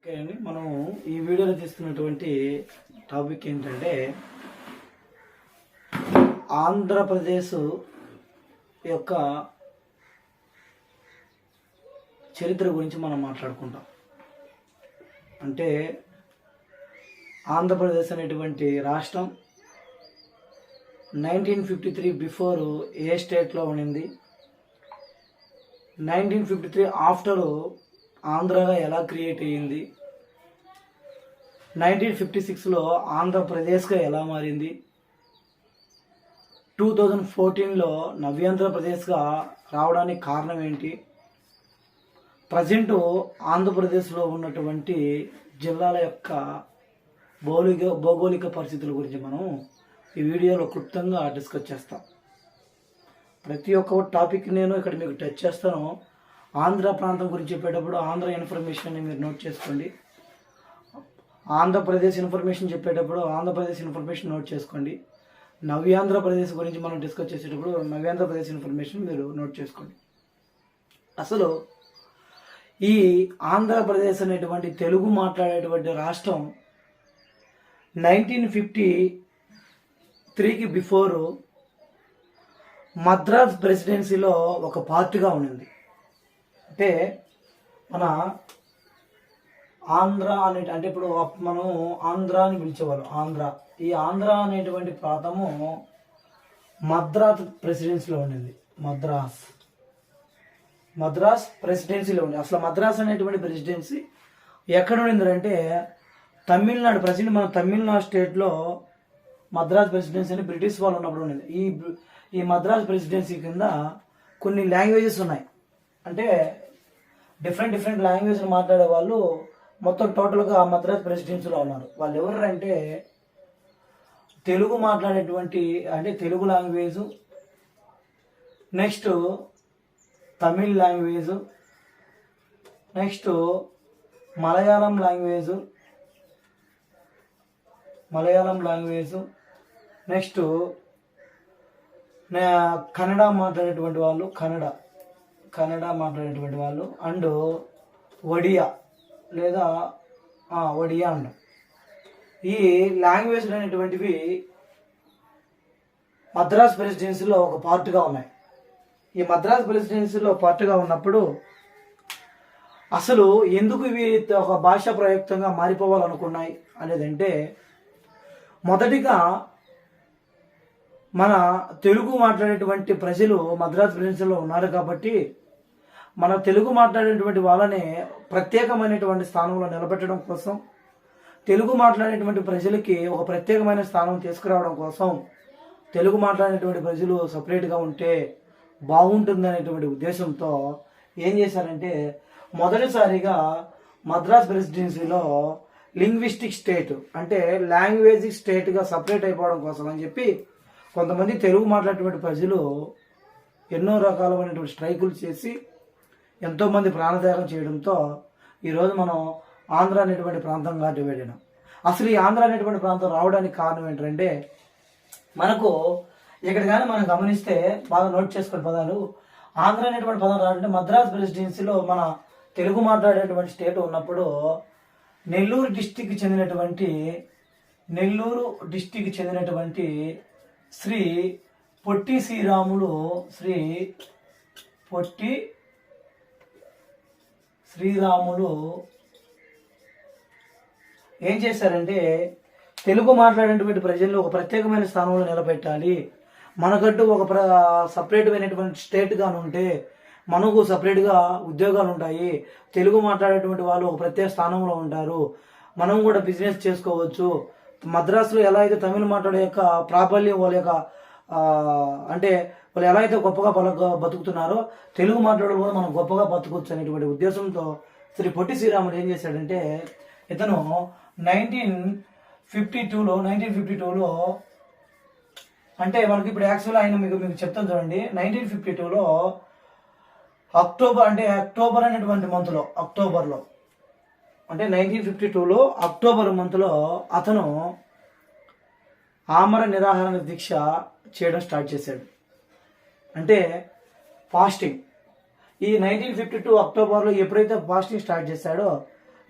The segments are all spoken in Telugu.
ఓకే అండి, మనం ఈ వీడియోలో తీసుకున్నటువంటి టాపిక్ ఏంటంటే ఆంధ్రప్రదేశ్ యొక్క చరిత్ర గురించి మనం మాట్లాడుకుంటాం. అంటే ఆంధ్రప్రదేశ్ అనేటువంటి రాష్ట్రం 1953 బిఫోర్ ఏ స్టేట్లో ఉండింది, 1953 ఆఫ్టర్ ఆంధ్రాగా ఎలా క్రియేట్ అయ్యింది, 1956లో ఆంధ్రప్రదేశ్గా ఎలా మారింది, 2014లో నవ్యాంధ్రప్రదేశ్గా రావడానికి కారణం ఏంటి, ప్రజెంట్ ఆంధ్రప్రదేశ్లో ఉన్నటువంటి జిల్లాల యొక్క భౌగోళిక పరిస్థితుల గురించి మనం ఈ వీడియోలో క్లుప్తంగా డిస్కస్ చేస్తాం. ప్రతి ఒక్క టాపిక్ నేను ఇక్కడ మీకు టచ్ చేస్తాను. ఆంధ్ర ప్రాంతం గురించి చెప్పేటప్పుడు ఆంధ్ర ఇన్ఫర్మేషన్ని మీరు నోట్ చేసుకోండి. ఆంధ్రప్రదేశ్ ఇన్ఫర్మేషన్ చెప్పేటప్పుడు ఆంధ్రప్రదేశ్ ఇన్ఫర్మేషన్ నోట్ చేసుకోండి. నవ్యాంధ్రప్రదేశ్ గురించి మనం డిస్కస్ చేసేటప్పుడు నవ్యాంధ్రప్రదేశ్ ఇన్ఫర్మేషన్ మీరు నోట్ చేసుకోండి. అసలు ఈ ఆంధ్రప్రదేశ్ అనేటువంటి తెలుగు మాట్లాడేటువంటి రాష్ట్రం 1953కి బిఫోరు మద్రాస్ ప్రెసిడెన్సీలో ఒక పార్ట్గా ఉండింది. అంటే మన ఆంధ్ర అంటే ఇప్పుడు మనం ఆంధ్ర అని పిలిచేవాళ్ళం. ఈ ఆంధ్ర అనేటువంటి ప్రాంతము మద్రాస్ ప్రెసిడెన్సీలో ఉండింది. మద్రాస్ ప్రెసిడెన్సీలో ఉంది. అసలు మద్రాస్ అనేటువంటి ప్రెసిడెన్సీ ఎక్కడ ఉండిందంటే తమిళనాడు. ప్రజెంట్ మన తమిళనాడు స్టేట్లో మద్రాస్ ప్రెసిడెన్సీ అని బ్రిటిష్ వాళ్ళు ఉన్నప్పుడు ఉండింది. ఈ మద్రాస్ ప్రెసిడెన్సీ కింద కొన్ని లాంగ్వేజెస్ ఉన్నాయి. అంటే డిఫరెంట్ లాంగ్వేజ్లు మాట్లాడే వాళ్ళు మొత్తం టోటల్గా మద్రాస్ ప్రెసిడెన్సీలో ఉన్నారు. వాళ్ళు ఎవరంటే తెలుగు మాట్లాడేటువంటి అంటే Telugu language, next Tamil language, next Malayalam language, next Kannada మాట్లాడేటువంటి వాళ్ళు అండ్ ఒడియా అండ్ ఈ లాంగ్వేజ్లు అనేటువంటివి మద్రాస్ ప్రెసిడెన్సీలో ఒక పార్ట్గా ఉన్నాయి. ఈ మద్రాస్ ప్రెసిడెన్సీలో పార్ట్గా ఉన్నప్పుడు అసలు ఎందుకు ఇవి ఒక భాషా ప్రయుక్తంగా మారిపోవాలనుకున్నాయి అనేదంటే, మొదటిగా మన తెలుగు మాట్లాడేటువంటి ప్రజలు మద్రాస్ ప్రెసిడెన్సీలో ఉన్నారు కాబట్టి మన తెలుగు మాట్లాడేటువంటి వాళ్ళని ప్రత్యేకమైనటువంటి స్థానంలో నిలబెట్టడం కోసం, తెలుగు మాట్లాడేటువంటి ప్రజలకి ఒక ప్రత్యేకమైన స్థానం తీసుకురావడం కోసం, తెలుగు మాట్లాడేటువంటి ప్రజలు సపరేట్గా ఉంటే బాగుంటుందనేటువంటి ఉద్దేశంతో ఏం చేశారంటే మొదటిసారిగా మద్రాస్ ప్రెసిడెన్సీలో లింగ్విస్టిక్ స్టేట్ అంటే లాంగ్వేజిక్ స్టేట్గా సపరేట్ అయిపోవడం కోసం అని చెప్పి కొంతమంది తెలుగు మాట్లాడేటువంటి ప్రజలు ఎన్నో రకాలైనటువంటి స్ట్రైకులు చేసి ఎంతోమంది ప్రాణత్యాగం చేయడంతో ఈరోజు మనం ఆంధ్ర అనేటువంటి ప్రాంతంగా డివైడ్ అయినాం. అసలు ఈ ఆంధ్ర అనేటువంటి ప్రాంతం రావడానికి కారణం ఏంటంటే, మనకు ఇక్కడ కానీ మనం గమనిస్తే బాగా నోట్ చేసుకునే పదాలు, ఆంధ్ర అనేటువంటి పదం రావాలంటే మద్రాస్ ప్రెసిడెన్సీలో మన తెలుగు మాట్లాడేటువంటి స్టేట్ ఉన్నప్పుడు నెల్లూరు డిస్టిక్కి చెందినటువంటి శ్రీ పొట్టి శ్రీరాములు ఏం చేశారంటే తెలుగు మాట్లాడేటువంటి ప్రజలను ఒక ప్రత్యేకమైన స్థానంలో నిలబెట్టాలి, మనకంటూ ఒక సపరేట్ అయినటువంటి స్టేట్గా ఉంటే మనకు సపరేట్గా ఉద్యోగాలు ఉంటాయి, తెలుగు మాట్లాడేటువంటి వాళ్ళు ఒక ప్రత్యేక స్థానంలో ఉంటారు, మనం కూడా బిజినెస్ చేసుకోవచ్చు. మద్రాసులో ఎలా అయితే తమిళ మాట్లాడే యొక్క ప్రాబల్యం వాళ్ళ యొక్క అంటే వాళ్ళు ఎలా అయితే గొప్పగా బతుకుతున్నారో తెలుగు మాట్లాడడం కూడా మనం గొప్పగా బతుకోవచ్చు అనేటువంటి ఉద్దేశంతో శ్రీ పొట్టి శ్రీరాముడు ఏం చేశాడంటే, ఇతను 1952లో అంటే మనకి ఇప్పుడు యాక్చువల్గా ఆయన మీకు చెప్తాను చూడండి. 1952లో అక్టోబర్ అనేటువంటి మంత్లో అంటే 1952లో అక్టోబర్ మంత్లో అతను ఆమర నిరాహార దీక్ష చేయడం స్టార్ట్ చేశాడు. అంటే ఫాస్టింగ్. ఈ 1952 అక్టోబర్లో ఎప్పుడైతే ఫాస్టింగ్ స్టార్ట్ చేశాడో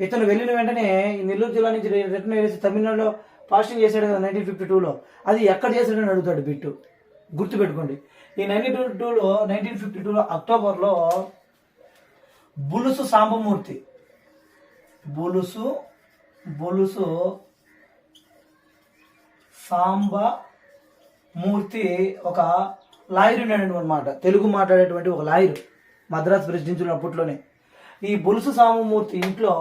ఇతను వెళ్ళిన వెంటనే ఈ నెల్లూరు జిల్లా నుంచి రిటర్న్ వెళ్ళేసి తమిళనాడులో ఫాస్టింగ్ చేశాడు కదా 1952లో. అది ఎక్కడ చేశాడని అడుగుతాడు బిట్టు, గుర్తుపెట్టుకోండి. ఈ 1952లో అక్టోబర్లో బులుసు సాంబమూర్తి బులుసు సాంబమూర్తి ఒక లాయర్ ఉన్నాడు అనమాట, తెలుగు మాట్లాడేటువంటి ఒక లాయర్, మద్రాసు ప్రెసిడెన్సీలో అప్పట్లోనే. ఈ బులుసు సాంబమూర్తి ఇంట్లో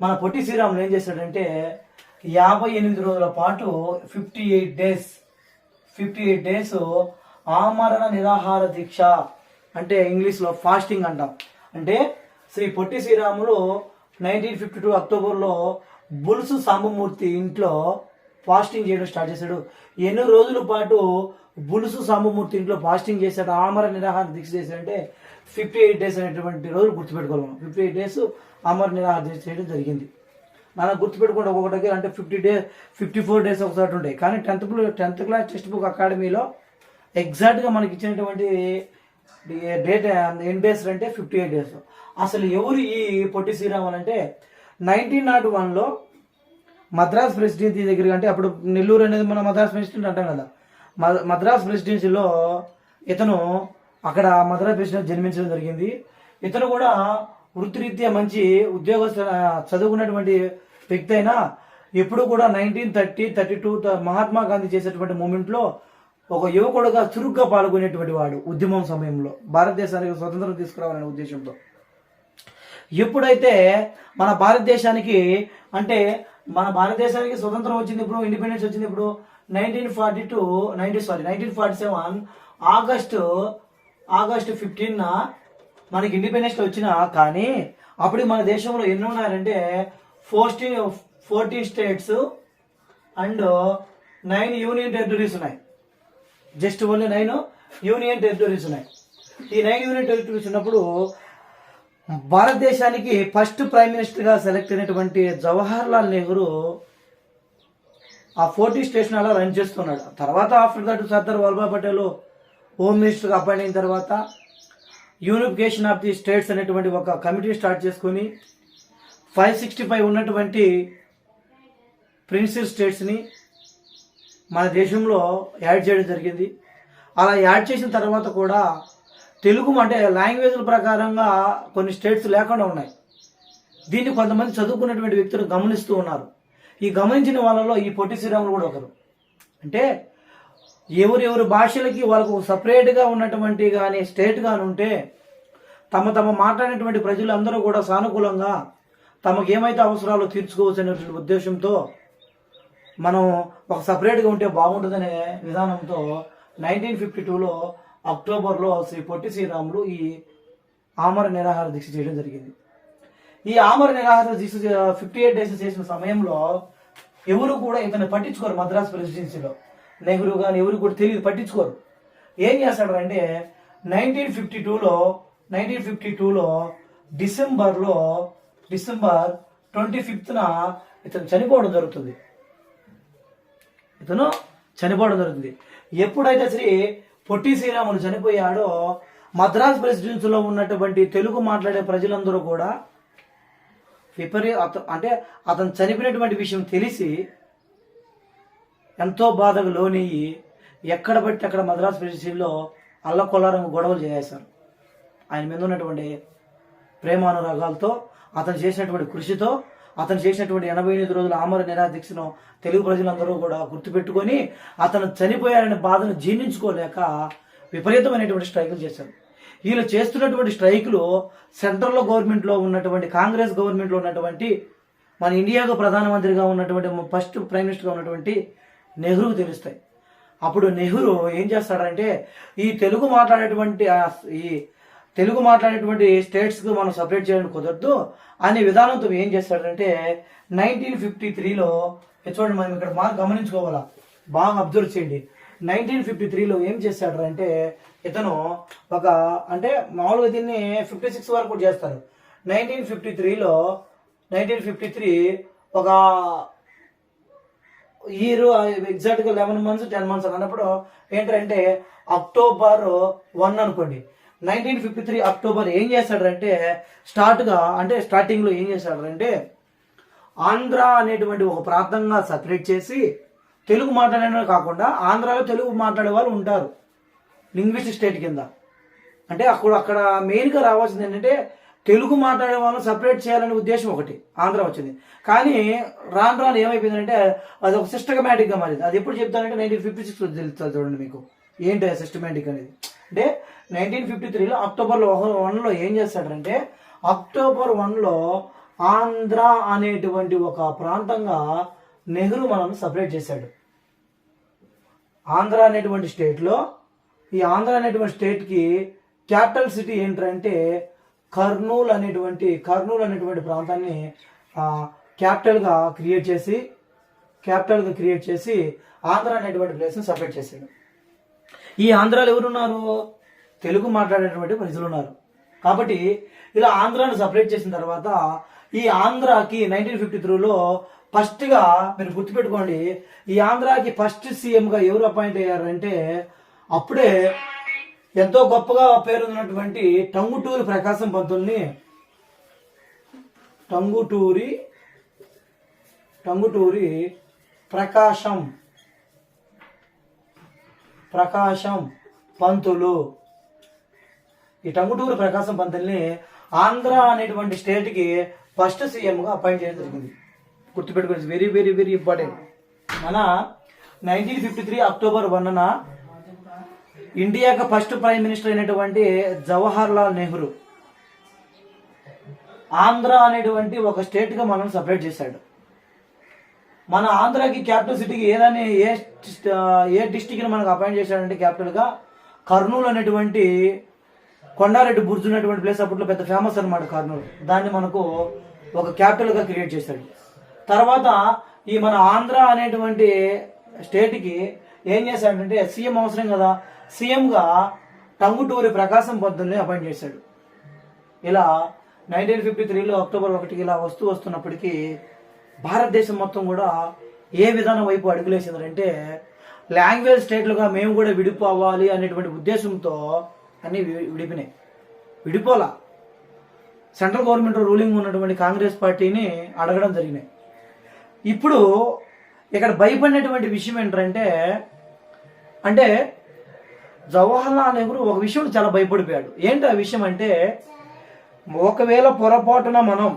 మన పొట్టి శ్రీరాములు ఏం చేశాడంటే 58 రోజుల పాటు 58 డేస్ ఆమరణ నిరాహార దీక్ష, అంటే ఇంగ్లీష్లో ఫాస్టింగ్ అంటాం. అంటే శ్రీ పొట్టి శ్రీరాములు 1952 అక్టోబర్లో బులుసు సాంబమూర్తి ఇంట్లో ఫాస్టింగ్ చేయడం స్టార్ట్ చేశాడు. ఎన్నో రోజుల పాటు బులుసు సాంబమూర్తి ఇంట్లో ఫాస్టింగ్ చేశాడు, ఆమరణ నిరాహార దీక్ష చేశాడంటే 58 డేస్ అనేటువంటి రోజులు గుర్తుపెట్టుకోవాలి. 58 డేస్ ఆమరణ నిరాహార దీక్ష చేయడం జరిగింది. మనం గుర్తుపెట్టుకుంటే ఒక్కొక్క దగ్గర అంటే 54 డేస్ ఒకసారి ఉంటాయి. కానీ 10th క్లాస్ టెక్స్ట్ బుక్ అకాడమీలో ఎగ్జాక్ట్గా మనకి ఇచ్చినటువంటి డేట్ ఎన్ని డేస్ అంటే 58 డేస్. అసలు ఎవరు ఈ పొట్టి శ్రీరాములు అంటే 1901లో మద్రాస్ ప్రెసిడెన్సీ దగ్గర, అంటే అప్పుడు నెల్లూరు అనేది మన మద్రాస్ ప్రెసిడెన్సీ అంటాం కదా, మద్రాస్ ప్రెసిడెన్సీలో ఇతను అక్కడ మద్రాస్ ప్రెసిడెన్సీ జన్మించడం జరిగింది. ఇతను కూడా వృత్తిరీత్యా మంచి ఉద్యోగస్తు, చదువుకున్నటువంటి వ్యక్తి అయినా ఎప్పుడు కూడా 1932 మహాత్మా గాంధీ చేసేటువంటి మూమెంట్లో ఒక యువకుడుగా చురుగ్గా పాల్గొనేటువంటి వాడు ఉద్యమం సమయంలో, భారతదేశానికి స్వతంత్రం తీసుకురావాలనే ఉద్దేశంతో. ఎప్పుడైతే మన భారతదేశానికి స్వతంత్రం వచ్చింది, ఇప్పుడు ఇండిపెండెన్స్ వచ్చింది, ఇప్పుడు 1947 ఆగస్టు 15న మనకి ఇండిపెండెన్స్ వచ్చినా కానీ అప్పుడు మన దేశంలో ఎన్ని ఉన్నారంటే 14 స్టేట్స్ అండ్ 9 యూనియన్ టెరిటరీస్ ఉన్నాయి. జస్ట్ ఓన్లీ 9 యూనియన్ టెరిటరీస్ ఉన్నాయి. ఈ 9 యూనియన్ టెరిటరీస్ ఉన్నప్పుడు భారతదేశానికి ఫస్ట్ ప్రైమ్ మినిస్టర్గా సెలెక్ట్ అయినటువంటి జవహర్ లాల్ నెహ్రూ ఆ 40 స్టేట్స్ అలా రన్ చేస్తున్నాడు. తర్వాత after that Sardar Vallabhbhai Patel home మినిస్టర్గా అపాయింట్ అయిన తర్వాత యూనిఫికేషన్ ఆఫ్ ది స్టేట్స్ అనేటువంటి ఒక కమిటీ స్టార్ట్ చేసుకుని 565 ఉన్నటువంటి ప్రిన్సిపల్ స్టేట్స్ని మన దేశంలో యాడ్ చేయడం జరిగింది. అలా యాడ్ చేసిన తర్వాత కూడా తెలుగు అంటే లాంగ్వేజ్ల ప్రకారంగా కొన్ని స్టేట్స్ లేకుండా ఉన్నాయి. దీన్ని కొంతమంది చదువుకున్నటువంటి వ్యక్తులు గమనిస్తూ ఉన్నారు. ఈ గమనించిన వాళ్ళలో ఈ పొట్టి శ్రీరాములు కూడా ఒకరు. అంటే ఎవరెవరి భాషలకి వాళ్ళకు సపరేట్గా ఉన్నటువంటి కానీ స్టేట్ కానీ ఉంటే తమ మాట్లాడినటువంటి ప్రజలందరూ కూడా సానుకూలంగా తమకు ఏమైతే అవసరాలు తీర్చుకోవచ్చు అనేటువంటి ఉద్దేశంతో మనం ఒక సపరేట్గా ఉంటే బాగుంటుందనే విధానంతో 1952లో అక్టోబర్లో శ్రీ పొట్టి శ్రీరాములు ఈ ఆమర నిరాహార దీక్ష చేయడం జరిగింది. ఈ ఆమర నిరాహార దీక్ష 58 డేస్ చేసిన సమయంలో ఎవరు కూడా ఇతను పట్టించుకోరు. మద్రాస్ ప్రెసిడెన్సీలో నెహ్రూ కానీ ఎవరు కూడా తెలియదు, పట్టించుకోరు. ఏం చేస్తాడు అంటే 1952లో డిసెంబర్ 25న ఇతను చనిపోవడం జరుగుతుంది. ఎప్పుడైతే శ్రీ పొట్టి శ్రీరాములు చనిపోయాడో మద్రాస్ ప్రెసిడెన్సీలో ఉన్నటువంటి తెలుగు మాట్లాడే ప్రజలందరూ కూడా అంటే అతను చనిపోయినటువంటి విషయం తెలిసి ఎంతో బాధకు లోనయ్యి ఎక్కడ బట్టి అక్కడ మద్రాస్ ప్రెసిడెన్సీలో అల్లకొల్లారంగు గొడవలు చేశారు. ఆయన మీద ఉన్నటువంటి ప్రేమానురాగాలతో, అతను చేసినటువంటి కృషితో, అతను చేసినటువంటి 88 రోజుల ఆమర నిరాహార దీక్షను తెలుగు ప్రజలందరూ కూడా గుర్తుపెట్టుకొని అతను చనిపోయారనే బాధను జీర్ణించుకోలేక విపరీతమైనటువంటి స్ట్రైకులు చేశారు. వీళ్ళు చేస్తున్నటువంటి స్ట్రైకులు సెంట్రల్లో గవర్నమెంట్లో ఉన్నటువంటి కాంగ్రెస్ గవర్నమెంట్లో ఉన్నటువంటి మన ఇండియాకు ప్రధానమంత్రిగా ఉన్నటువంటి ఫస్ట్ ప్రైమ్ మినిస్టర్గా ఉన్నటువంటి నెహ్రూకు తెలుస్తాయి. అప్పుడు నెహ్రూ ఏం చేస్తాడంటే ఈ తెలుగు మాట్లాడేటువంటి స్టేట్స్కి మనం సపరేట్ చేయడానికి కుదరదు అనే విధానంతో ఏం చేస్తాడంటే 1953లో చూడండి, మనం ఇక్కడ బాగా గమనించుకోవాలా, బాగా అబ్జర్వ్ చేయండి. 1953లో ఏం చేశాడంటే ఇతను అంటే మామూలుగా దీన్ని 56 వరకు కూడా చేస్తారు. 1953 ఒక ఇయర్ ఎగ్జాక్ట్గా 11 months 10 months అన్నప్పుడు ఏంటంటే October 1 అనుకోండి. 1953 అక్టోబర్ ఏం చేశాడంటే స్టార్టింగ్లో ఏం చేశాడంటే ఆంధ్ర అనేటువంటి ఒక ప్రాంతంగా సపరేట్ చేసి తెలుగు మాట్లాడే కాకుండా ఆంధ్రాలో తెలుగు మాట్లాడే వాళ్ళు ఉంటారు లింగ్విస్టిక్ స్టేట్ కింద. అంటే అక్కడ మెయిన్గా రావాల్సింది ఏంటంటే తెలుగు మాట్లాడే వాళ్ళని సపరేట్ చేయాలనే ఉద్దేశం ఒకటి ఆంధ్ర వచ్చింది. కానీ రాను రాను ఏమైపోయిందంటే అది ఒక సిస్టమేటిక్గా మారింది. అది ఎప్పుడు చెప్తానంటే 1956 తెలుస్తుంది చూడండి మీకు ఏంటి సిస్టమేటిక్ అనేది. అంటే 1953లో అక్టోబర్ 1లో ఏం చేస్తాడంటే అక్టోబర్ 1లో ఆంధ్ర అనేటువంటి ఒక ప్రాంతంగా నెహ్రూ మనల్ని సపరేట్ చేశాడు. ఆంధ్ర అనేటువంటి స్టేట్లో ఈ ఆంధ్ర అనేటువంటి స్టేట్కి క్యాపిటల్ సిటీ ఏంటంటే కర్నూలు అనేటువంటి ప్రాంతాన్ని క్యాపిటల్గా క్రియేట్ చేసి ఆంధ్ర అనేటువంటి ప్లేస్ని సపరేట్ చేశాడు. ఈ ఆంధ్రాలో ఎవరున్నారు? తెలుగు మాట్లాడేటువంటి ప్రజలు ఉన్నారు. కాబట్టి ఇలా ఆంధ్రాను సపరేట్ చేసిన తర్వాత ఈ ఆంధ్రాకి 1953లో ఫస్ట్గా మీరు గుర్తుపెట్టుకోండి, ఈ ఆంధ్రాకి ఫస్ట్ సీఎంగా ఎవరు అపాయింట్ అయ్యారంటే అప్పుడే ఎంతో గొప్పగా పేరున్నటువంటి టంగుటూరి ప్రకాశం పంతుల్ని టంగుటూరి ప్రకాశం పంతులు ఈ టంగుటూరి ప్రకాశం పంతుల్ని ఆంధ్ర అనేటువంటి స్టేట్కి ఫస్ట్ సీఎంగా అపాయింట్ చేయడం జరిగింది. గుర్తుపెట్టుకోండి, వెరీ వెరీ వెరీ ఇంపార్టెంట్. మన 1953 అక్టోబర్ 1న ఇండియాకి ఫస్ట్ ప్రైమ్ మినిస్టర్ అయినటువంటి జవహర్ లాల్ నెహ్రూ ఆంధ్ర అనేటువంటి ఒక స్టేట్గా మనం సపరేట్ చేశాడు. మన ఆంధ్రాకి క్యాపిటల్ సిటీకి ఏ డిస్టిక్ని మనకు అపాయింట్ చేశాడంటే క్యాపిటల్గా కర్నూలు అనేటువంటి కొండారెడ్డి బుర్జు ఉన్నటువంటి ప్లేస్ అప్పట్లో పెద్ద ఫేమస్ అనమాట కర్నూలు. దాన్ని మనకు ఒక క్యాపిటల్గా క్రియేట్ చేశాడు. తర్వాత ఈ మన ఆంధ్ర అనేటువంటి స్టేట్కి ఏం చేశాడంటే సీఎం అవసరం కదా, సీఎంగా టంగుటూరి ప్రకాశం పంతుల్ని అపాయింట్ చేశాడు. ఇలా 1953లో అక్టోబర్ 1కి ఇలా వస్తున్నప్పటికీ భారతదేశం మొత్తం కూడా ఏ విధానం వైపు అడుగులేసిందంటే లాంగ్వేజ్ స్టేట్లుగా మేము కూడా విడిపోవాలి అనేటువంటి ఉద్దేశంతో అన్నీ విడిపోలా. సెంట్రల్ గవర్నమెంట్ రూలింగ్ ఉన్నటువంటి కాంగ్రెస్ పార్టీని అడగడం జరిగినాయి. ఇప్పుడు ఇక్కడ భయపడినటువంటి విషయం ఏంటంటే అంటే జవహర్లాల్ నెహ్రూ ఒక విషయం చాలా భయపడిపోయాడు. ఏంటి ఆ విషయం అంటే ఒకవేళ పొరపాటున మనం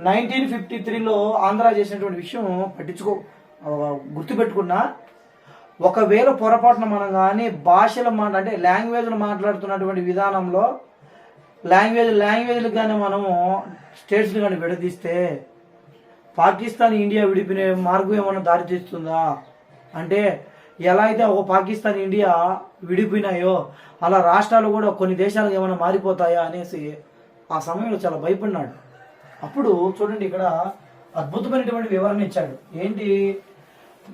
1953లో ఆంధ్ర చేసినటువంటి విషయం గుర్తుపెట్టుకున్నా, ఒకవేళ పొరపాటున మనం కానీ అంటే లాంగ్వేజ్లు మాట్లాడుతున్నటువంటి విధానంలో లాంగ్వేజ్లకు కానీ మనము స్టేట్స్ని కానీ విడదీస్తే పాకిస్తాన్ ఇండియా విడిపోయిన మార్గం ఏమైనా దారి తీస్తుందా అంటే ఎలా అయితే ఒక పాకిస్తాన్ ఇండియా విడిపోయినాయో అలా రాష్ట్రాలు కూడా కొన్ని దేశాలకు ఏమైనా మారిపోతాయా అనేసి ఆ సమయంలో చాలా భయపడినాడు. అప్పుడు చూడండి ఇక్కడ అద్భుతమైనటువంటి వివరణ ఇచ్చాడు. ఏంటి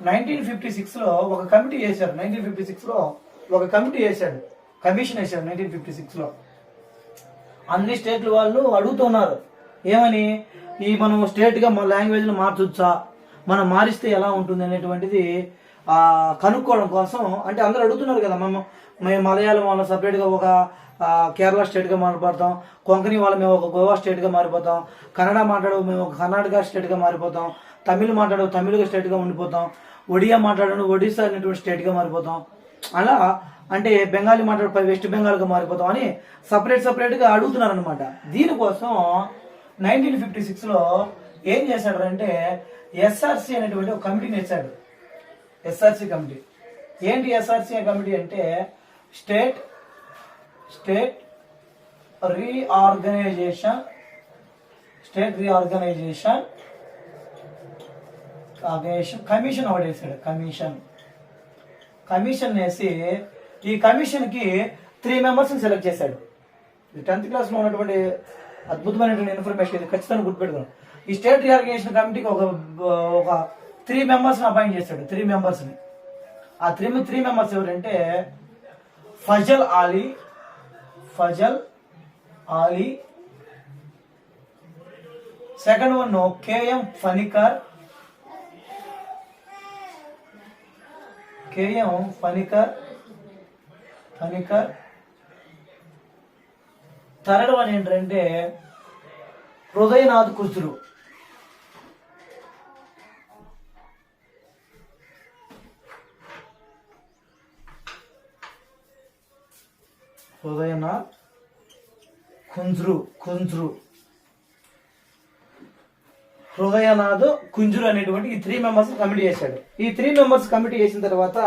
1956లో ఒక కమిటీ వేశారు. 1956లో ఒక కమిటీ వేశాడు, కమిషన్ వేశాడు. 1956లో అన్ని స్టేట్ల వాళ్ళు అడుగుతున్నారు ఏమని, ఈ మనం స్టేట్గా మన లాంగ్వేజ్ని మార్చొచ్చా, మనం మారిస్తే ఎలా ఉంటుంది అనేటువంటిది కనుక్కోవడం కోసం. అంటే అందరూ అడుగుతున్నారు కదా, మేము మలయాళం వాళ్ళ సపరేట్గా ఒక కేరళ స్టేట్గా మారిపోతాం, కొంకణి వాళ్ళు మేము ఒక గోవా స్టేట్గా మారిపోతాం, కన్నడ మాట్లాడవు మేము ఒక కర్ణాటక స్టేట్గా మారిపోతాం, తమిళ్ మాట్లాడవు తమిళ స్టేట్గా ఉండిపోతాం, ఒడియా మాట్లాడడం ఒడిశా అనేటువంటి స్టేట్గా మారిపోతాం, అలా అంటే బెంగాలీ మాట్లాడే వెస్ట్ బెంగాల్గా మారిపోతాం అని సపరేట్గా అడుగుతున్నారు అనమాట. దీనికోసం 1956లో ఏం చేశాడంటే ఎస్ఆర్సి అనేటువంటి ఒక కమిటీని వేశాడు. ఎస్ఆర్సి కమిటీ ఏంటి? ఎస్ఆర్సి కమిటీ అంటే స్టేట్ రీఆర్గనైజేషన్ కమిషన్ ఒకటి వేసాడు. కమిషన్ వేసి ఈ కమిషన్కి 3 మెంబర్స్ని సెలెక్ట్ చేశాడు. 10th క్లాస్లో ఉన్నటువంటి అద్భుతమైనటువంటి ఇన్ఫర్మేషన్ ఇది ఖచ్చితంగా గుర్తుపెట్టుకోండి. ఈ స్టేట్ రీఆర్గనైజేషన్ కమిటీకి ఒక 3 మెంబర్స్ని అపాయింట్ చేశాడు. 3 మెంబర్స్ని. ఆ 3 మెంబర్స్ ఎవరంటే Fazal Ali, second one KM Panikkar, third one ఏంటంటే హృదయనాథ్ కుజురు. హృదయనాథ్ కుంజ్రు హృదయనాథ్ కుంజురు అనేటువంటి ఈ 3 మెంబర్స్ కమిటీ చేశాడు. ఈ 3 మెంబర్స్ కమిటీ చేసిన తర్వాత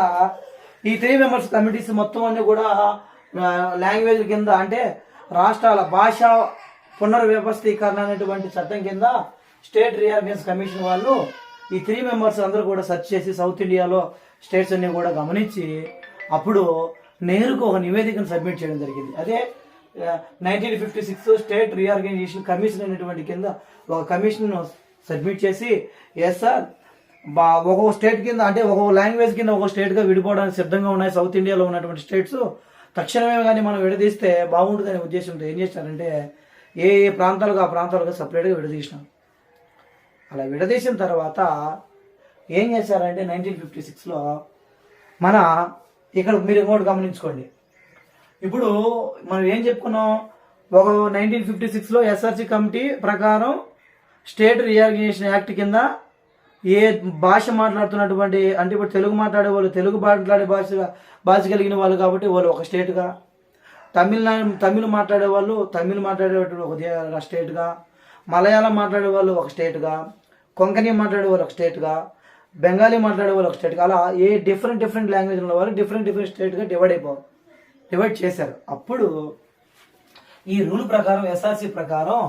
ఈ 3 మెంబర్స్ కమిటీస్ మొత్తం అన్ని కూడా లాంగ్వేజ్ కింద అంటే రాష్ట్రాల భాషా పునర్వ్యవస్థీకరణ అనేటువంటి చట్టం కింద స్టేట్ రీఆర్గనైజేషన్ కమిషన్ వాళ్ళు ఈ 3 మెంబర్స్ అందరూ కూడా సెర్చ్ చేసి సౌత్ ఇండియాలో స్టేట్స్ అన్ని కూడా గమనించి అప్పుడు నెహ్రూకు ఒక నివేదికను సబ్మిట్ చేయడం జరిగింది. అదే 1956 స్టేట్ రీఆర్గనైజేషన్ కమిషన్ అనేటువంటి కింద ఒక కమిషన్ సబ్మిట్ చేసి ఎస్ సార్ ఒక్కొక్క స్టేట్ కింద అంటే ఒక్కొక్క లాంగ్వేజ్ కింద ఒక్కొక్క స్టేట్గా విడిపోవడానికి సిద్ధంగా ఉన్నాయి సౌత్ ఇండియాలో ఉన్నటువంటి స్టేట్స్. తక్షణమే కానీ మనం విడదీస్తే బాగుంటుందనే ఉద్దేశంతో ఏం చేశారంటే ఏ ప్రాంతాలుగా ఆ ప్రాంతాలుగా సపరేట్గా విడదీసినాం. అలా విడదీసిన తర్వాత ఏం చేశారంటే 1956లో మన ఇక్కడ మీరు ఇంకోటి గమనించుకోండి. ఇప్పుడు మనం ఏం చెప్పుకున్నాం, ఒక 1956లో ఎస్ఆర్సి కమిటీ ప్రకారం స్టేట్ రీఆర్గనైజేషన్ యాక్ట్ కింద ఏ భాష మాట్లాడుతున్నటువంటి అంటే ఇప్పుడు తెలుగు మాట్లాడే వాళ్ళు తెలుగు మాట్లాడే భాష కలిగిన వాళ్ళు కాబట్టి వాళ్ళు ఒక స్టేట్గా, తమిళ్ మాట్లాడే వాళ్ళు తమిళ్ మాట్లాడేటువంటి ఒక స్టేట్గా, మలయాళం మాట్లాడే వాళ్ళు ఒక స్టేట్గా, కొంకణి మాట్లాడే వాళ్ళు ఒక స్టేట్గా, బెంగాలీ మాట్లాడే వాళ్ళు ఒక స్టేట్గా, అలా ఏ డిఫరెంట్ లాంగ్వేజ్ ఉన్న వాళ్ళు డిఫరెంట్ స్టేట్గా డివైడ్ చేశారు. అప్పుడు ఈ రూల్ ప్రకారం ఎస్ఆర్సి ప్రకారం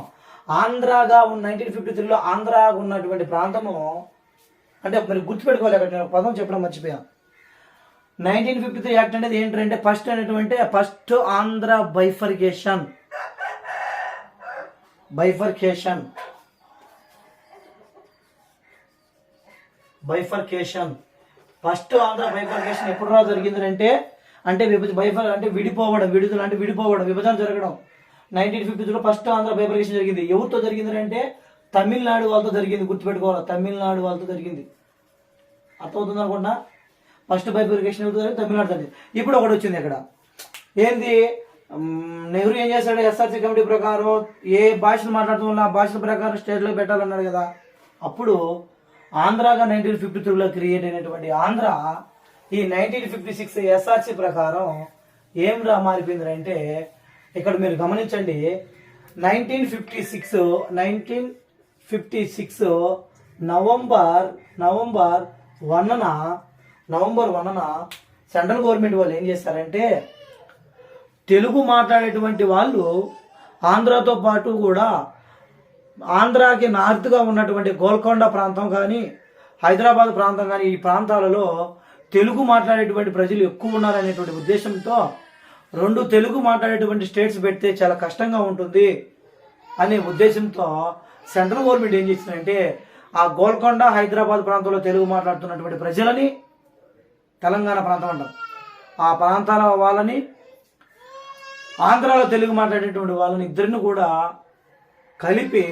ఆంధ్రాగా 1953లో ఆంధ్రాగా ఉన్నటువంటి ప్రాంతము అంటే మీరు గుర్తుపెట్టుకోవాలి. అక్కడ నేను పదం చెప్పడం మర్చిపోయాను. 1953 యాక్ట్ అనేది ఏంటంటే first Andhra bifurcation first Andhra bifurcation ఎప్పుడు జరిగింది అంటే విడిపోవడం విభజన జరగడం 1953లో ఫస్ట్ ఆంధ్ర బైఫర్కేషన్ జరిగింది. ఎవరితో జరిగింది అంటే తమిళనాడు వాళ్ళతో జరిగింది. గుర్తుపెట్టుకోవాలి, తమిళనాడు వాళ్ళతో జరిగింది. అర్థమవుతుంది అనుకుంటున్నా. ఫస్ట్ బైఫర్కేషన్ ఎవరితో జరిగింది, తమిళనాడు జరిగింది. ఇప్పుడు ఒకటి వచ్చింది ఇక్కడ ఏంది, నెహ్రూ ఏం చేశాడు, ఎస్ఆర్సీ కమిటీ ప్రకారం ఏ భాషలు మాట్లాడుతున్నా ఆ భాషల ప్రకారం స్టేట్లో పెట్టాలన్నాడు కదా. అప్పుడు ఆంధ్రాగా 1953లో క్రియేట్ అయినటువంటి ఆంధ్ర ఈ 1956 ఎస్ఆర్సీ ప్రకారం ఏం మారిపోయిందంటే ఇక్కడ మీరు గమనించండి. 1956 నవంబర్ 1న సెంట్రల్ గవర్నమెంట్ వాళ్ళు ఏం చేస్తారంటే తెలుగు మాట్లాడేటువంటి వాళ్ళు ఆంధ్రాతో పాటు కూడా ఆంధ్రాకి నార్త్గా ఉన్నటువంటి గోల్కొండ ప్రాంతం కానీ హైదరాబాద్ ప్రాంతం కానీ ఈ ప్రాంతాలలో తెలుగు మాట్లాడేటువంటి ప్రజలు ఎక్కువ ఉన్నారనేటువంటి ఉద్దేశంతో 2 తెలుగు మాట్లాడేటువంటి స్టేట్స్ పెడితే చాలా కష్టంగా ఉంటుంది అనే ఉద్దేశంతో సెంట్రల్ గవర్నమెంట్ ఏం చేసిందంటే ఆ గోల్కొండ హైదరాబాద్ ప్రాంతంలో తెలుగు మాట్లాడుతున్నటువంటి ప్రజలని తెలంగాణ ప్రాంతం అంటారు ఆ ప్రాంతాల వాళ్ళని ఆంధ్రాలో తెలుగు మాట్లాడేటువంటి వాళ్ళని ఇద్దరిని కూడా కలిపి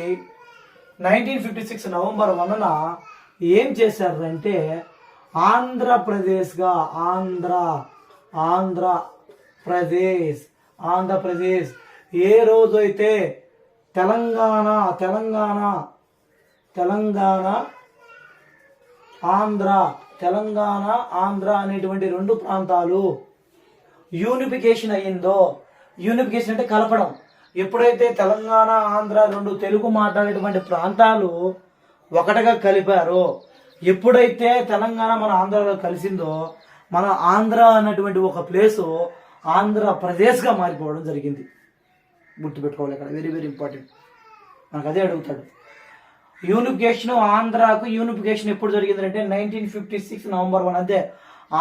1956 నవంబర్ 1న ఏం చేశారంటే ఆంధ్రప్రదేశ్గా ఆంధ్రప్రదేశ్ ఏ రోజైతే తెలంగాణ ఆంధ్ర అనేటువంటి 2 ప్రాంతాలు యూనిఫికేషన్ అయ్యిందో, యూనిఫికేషన్ అంటే కలపడం, ఎప్పుడైతే తెలంగాణ ఆంధ్ర 2 తెలుగు మాట్లాడేటువంటి ప్రాంతాలు ఒకటిగా కలిపారో, ఎప్పుడైతే తెలంగాణ మన ఆంధ్రలో కలిసిందో మన ఆంధ్ర అన్నటువంటి ఒక ప్లేసు ఆంధ్రప్రదేశ్గా మారిపోవడం జరిగింది. గుర్తుపెట్టుకోవాలి, ఇక్కడ వెరీ వెరీ ఇంపార్టెంట్. మనకు అదే అడుగుతాడు. ఆంధ్రాకు యూనిఫికేషన్ ఎప్పుడు జరిగిందంటే 1956 నవంబర్ 1. అంతే,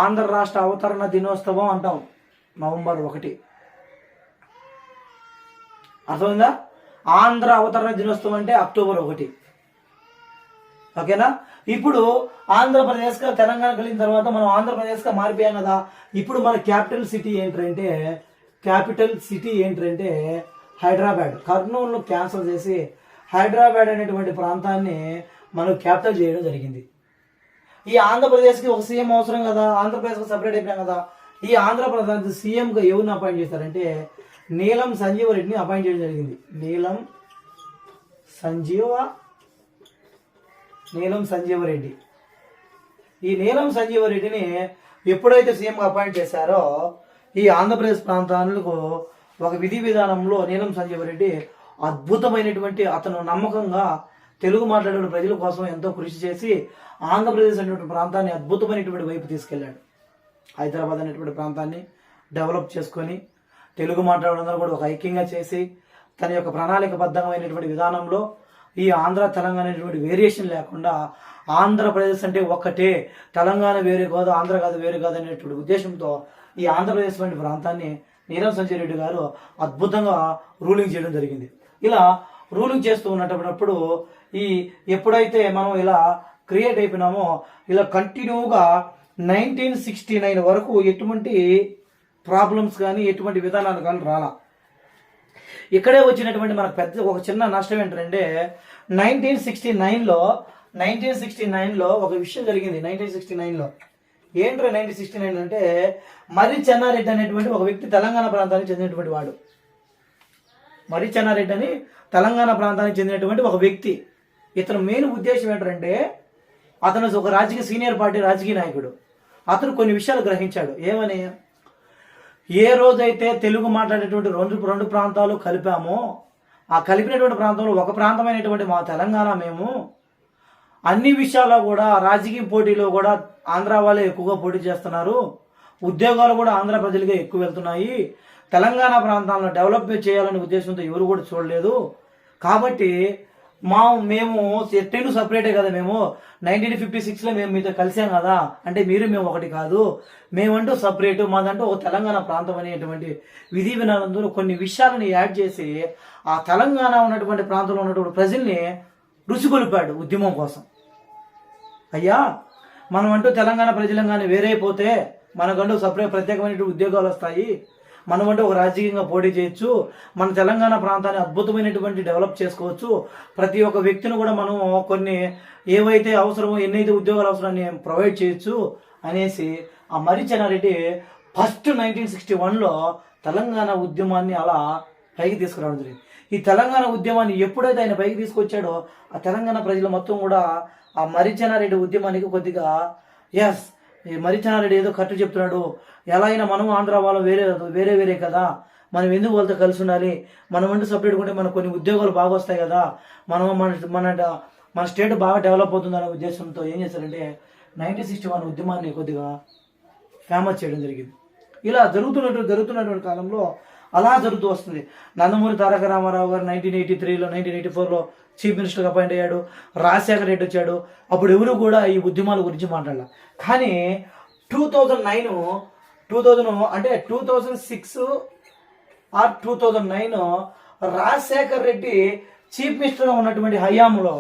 ఆంధ్ర రాష్ట్ర అవతరణ దినోత్సవం అంటాం నవంబర్ 1. అర్థమైందా? ఆంధ్ర అవతరణ దినోత్సవం అంటే అక్టోబర్ 1. ఓకేనా? ఇప్పుడు ఆంధ్రప్రదేశ్గా తెలంగాణ కలిగిన తర్వాత మనం ఆంధ్రప్రదేశ్గా మారిపోయాం కదా. ఇప్పుడు మన క్యాపిటల్ సిటీ ఏంటంటే హైదరాబాద్. కర్నూలును క్యాన్సిల్ చేసి హైదరాబాద్ అనేటువంటి ప్రాంతాన్ని మనం క్యాపిటల్ చేయడం జరిగింది. ఈ ఆంధ్రప్రదేశ్కి ఒక సీఎం అవసరం కదా, ఆంధ్రప్రదేశ్కి సపరేట్ అయిపోయాం కదా. ఈ ఆంధ్రప్రదేశ్ సీఎంగా ఎవరిని అపాయింట్ చేశారంటే నీలం సంజీవ రెడ్డిని అపాయింట్ చేయడం జరిగింది. నీలం సంజీవ రెడ్డి. ఈ నీలం సంజీవ రెడ్డిని ఎప్పుడైతే సీఎంగా అపాయింట్ చేశారో ఈ ఆంధ్రప్రదేశ్ ప్రాంతాలకు ఒక విధి విధానంలో నీలం సంజీవ రెడ్డి అద్భుతమైనటువంటి, అతను నమ్మకంగా తెలుగు మాట్లాడే ప్రజల కోసం ఎంతో కృషి చేసి ఆంధ్రప్రదేశ్ అనేటువంటి ప్రాంతాన్ని అద్భుతమైనటువంటి వైపు తీసుకెళ్లాడు. హైదరాబాద్ అనేటువంటి ప్రాంతాన్ని డెవలప్ చేసుకొని తెలుగు మాట్లాడడం కూడా ఒక ఐక్యంగా చేసి తన యొక్క ప్రణాళికబద్ధమైనటువంటి విధానంలో ఈ ఆంధ్ర తెలంగాణ అనేటువంటి వేరియేషన్ లేకుండా ఆంధ్రప్రదేశ్ అంటే ఒక్కటే, తెలంగాణ వేరే కాదు, ఆంధ్ర కాదు వేరే కాదు అనేటువంటి ఉద్దేశంతో ఈ ఆంధ్రప్రదేశ్ వంటి ప్రాంతాన్ని నీలం సంజయ్ రెడ్డి గారు అద్భుతంగా రూలింగ్ చేయడం జరిగింది. ఇలా రూలింగ్ చేస్తూ ఉన్నప్పుడు ఎప్పుడైతే మనం ఇలా క్రియేట్ అయిపోయినామో ఇలా కంటిన్యూగా 1969 వరకు ఎటువంటి ప్రాబ్లమ్స్ కానీ ఎటువంటి విధానాలు కానీ రాలా. ఇక్కడే వచ్చినటువంటి మనకు పెద్ద ఒక చిన్న నష్టం ఏంటంటే 1969లో ఒక విషయం జరిగింది. 1969లో ఏంట్రా 1969 అంటే మర్రి చెన్నారెడ్డి అనేటువంటి ఒక వ్యక్తి తెలంగాణ ప్రాంతానికి చెందినటువంటి వాడు. మర్రి చెన్నారెడ్డి అని తెలంగాణ ప్రాంతానికి చెందినటువంటి ఒక వ్యక్తి. ఇతను మెయిన్ ఉద్దేశం ఏంటంటే అతను ఒక సీనియర్ పార్టీ రాజకీయ నాయకుడు. అతను కొన్ని విషయాలు గ్రహించాడు. ఏమని, ఏ రోజైతే తెలుగు మాట్లాడేటువంటి రెండు ప్రాంతాలు కలిపామో ఆ కలిపినటువంటి ప్రాంతంలో ఒక ప్రాంతమైనటువంటి మా తెలంగాణ మేము అన్ని విషయాల్లో కూడా రాజకీయ పోటీలో కూడా ఆంధ్ర వాళ్ళే ఎక్కువగా పోటీ చేస్తున్నారు, ఉద్యోగాలు కూడా ఆంధ్ర ప్రజలుగా ఎక్కువ వెళ్తున్నాయి, తెలంగాణ ప్రాంతాలను డెవలప్ చేయాలనే ఉద్దేశంతో ఎవరు కూడా చూడలేదు. కాబట్టి మేము ఎట్టేను సపరేటే కదా, మేము 1956లో మేము మీతో కలిసాం కదా, అంటే మేము ఒకటి కాదు, మేమంటూ సపరేటు, మాదంటూ ఒక తెలంగాణ ప్రాంతం అనేటువంటి విధి విధానంలో కొన్ని విషయాలను యాడ్ చేసి ఆ తెలంగాణ ఉన్నటువంటి ప్రాంతంలో ఉన్నటువంటి ప్రజల్ని రుచిగొలిపాడు ఉద్యమం కోసం. అయ్యా మనం అంటూ తెలంగాణ ప్రజలంగానే వేరైపోతే మనకంటూ సపరేట్ ప్రత్యేకమైనటువంటి ఉద్యోగాలు వస్తాయి, మనమంటే ఒక రాజకీయంగా పోటీ చేయొచ్చు, మన తెలంగాణ ప్రాంతాన్ని అద్భుతమైనటువంటి డెవలప్ చేసుకోవచ్చు, ప్రతి ఒక్క వ్యక్తిని కూడా మనం కొన్ని ఏవైతే అవసరమో ఎన్నైతే ఉద్యోగాలు అవసరాన్ని ప్రొవైడ్ చేయొచ్చు అనేసి ఆ మర్రి చెన్నారెడ్డి ఫస్ట్ 1961లో తెలంగాణ ఉద్యమాన్ని అలా పైకి తీసుకురావడం జరిగింది. ఈ తెలంగాణ ఉద్యమాన్ని ఎప్పుడైతే ఆయన పైకి తీసుకొచ్చాడో ఆ తెలంగాణ ప్రజలు మొత్తం కూడా ఆ మర్రి చెన్నారెడ్డి ఉద్యమానికి కొద్దిగా ఎస్ ఈ మర్రి చెన్నారెడ్డి ఏదో కట్టు చెప్తున్నాడు, ఎలా అయినా మనం ఆంధ్ర వాళ్ళు వేరే కదా, మనం ఎందుకు వాళ్ళతో కలిసి ఉండాలి, మనం అంటూ సపరేట్గా ఉంటే మనకు కొన్ని ఉద్యోగాలు బాగా వస్తాయి కదా, మన స్టేట్ బాగా డెవలప్ అవుతుందనే ఉద్దేశంతో ఏం చేశారంటే 1961 ఉద్యమాన్ని కొద్దిగా ఫేమస్ చేయడం జరిగింది. ఇలా జరుగుతున్నటువంటి కాలంలో అలా జరుగుతూ వస్తుంది. నందమూరి తారక రామారావు గారు 1983లో 1984లో చీఫ్ మినిస్టర్గా అపాయింట్ అయ్యాడు, రాజశేఖర రెడ్డి వచ్చాడు. అప్పుడు ఎవరు కూడా ఈ ఉద్యమాల గురించి మాట్లాడాల. కానీ 2000 అంటే 2006 ఆర్ 2009 రాజశేఖర రెడ్డి చీఫ్ మినిస్టర్గా ఉన్నటువంటి హయాంలో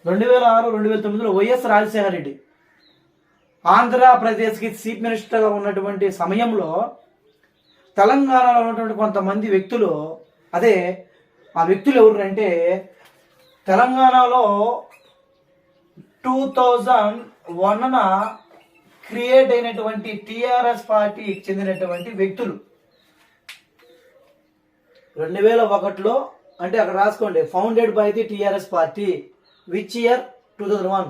2006-2009లో వైఎస్ రాజశేఖర రెడ్డి ఆంధ్రప్రదేశ్కి చీఫ్ మినిస్టర్గా ఉన్నటువంటి సమయంలో తెలంగాణలో ఉన్నటువంటి కొంతమంది వ్యక్తులు, అదే ఆ వ్యక్తులు ఎవరంటే తెలంగాణలో 2001న క్రియేట్ అయినటువంటి టిఆర్ఎస్ పార్టీకి చెందినటువంటి వ్యక్తులు 2001లో అంటే అక్కడ రాసుకోండి, founded by the TRS party which year 2001.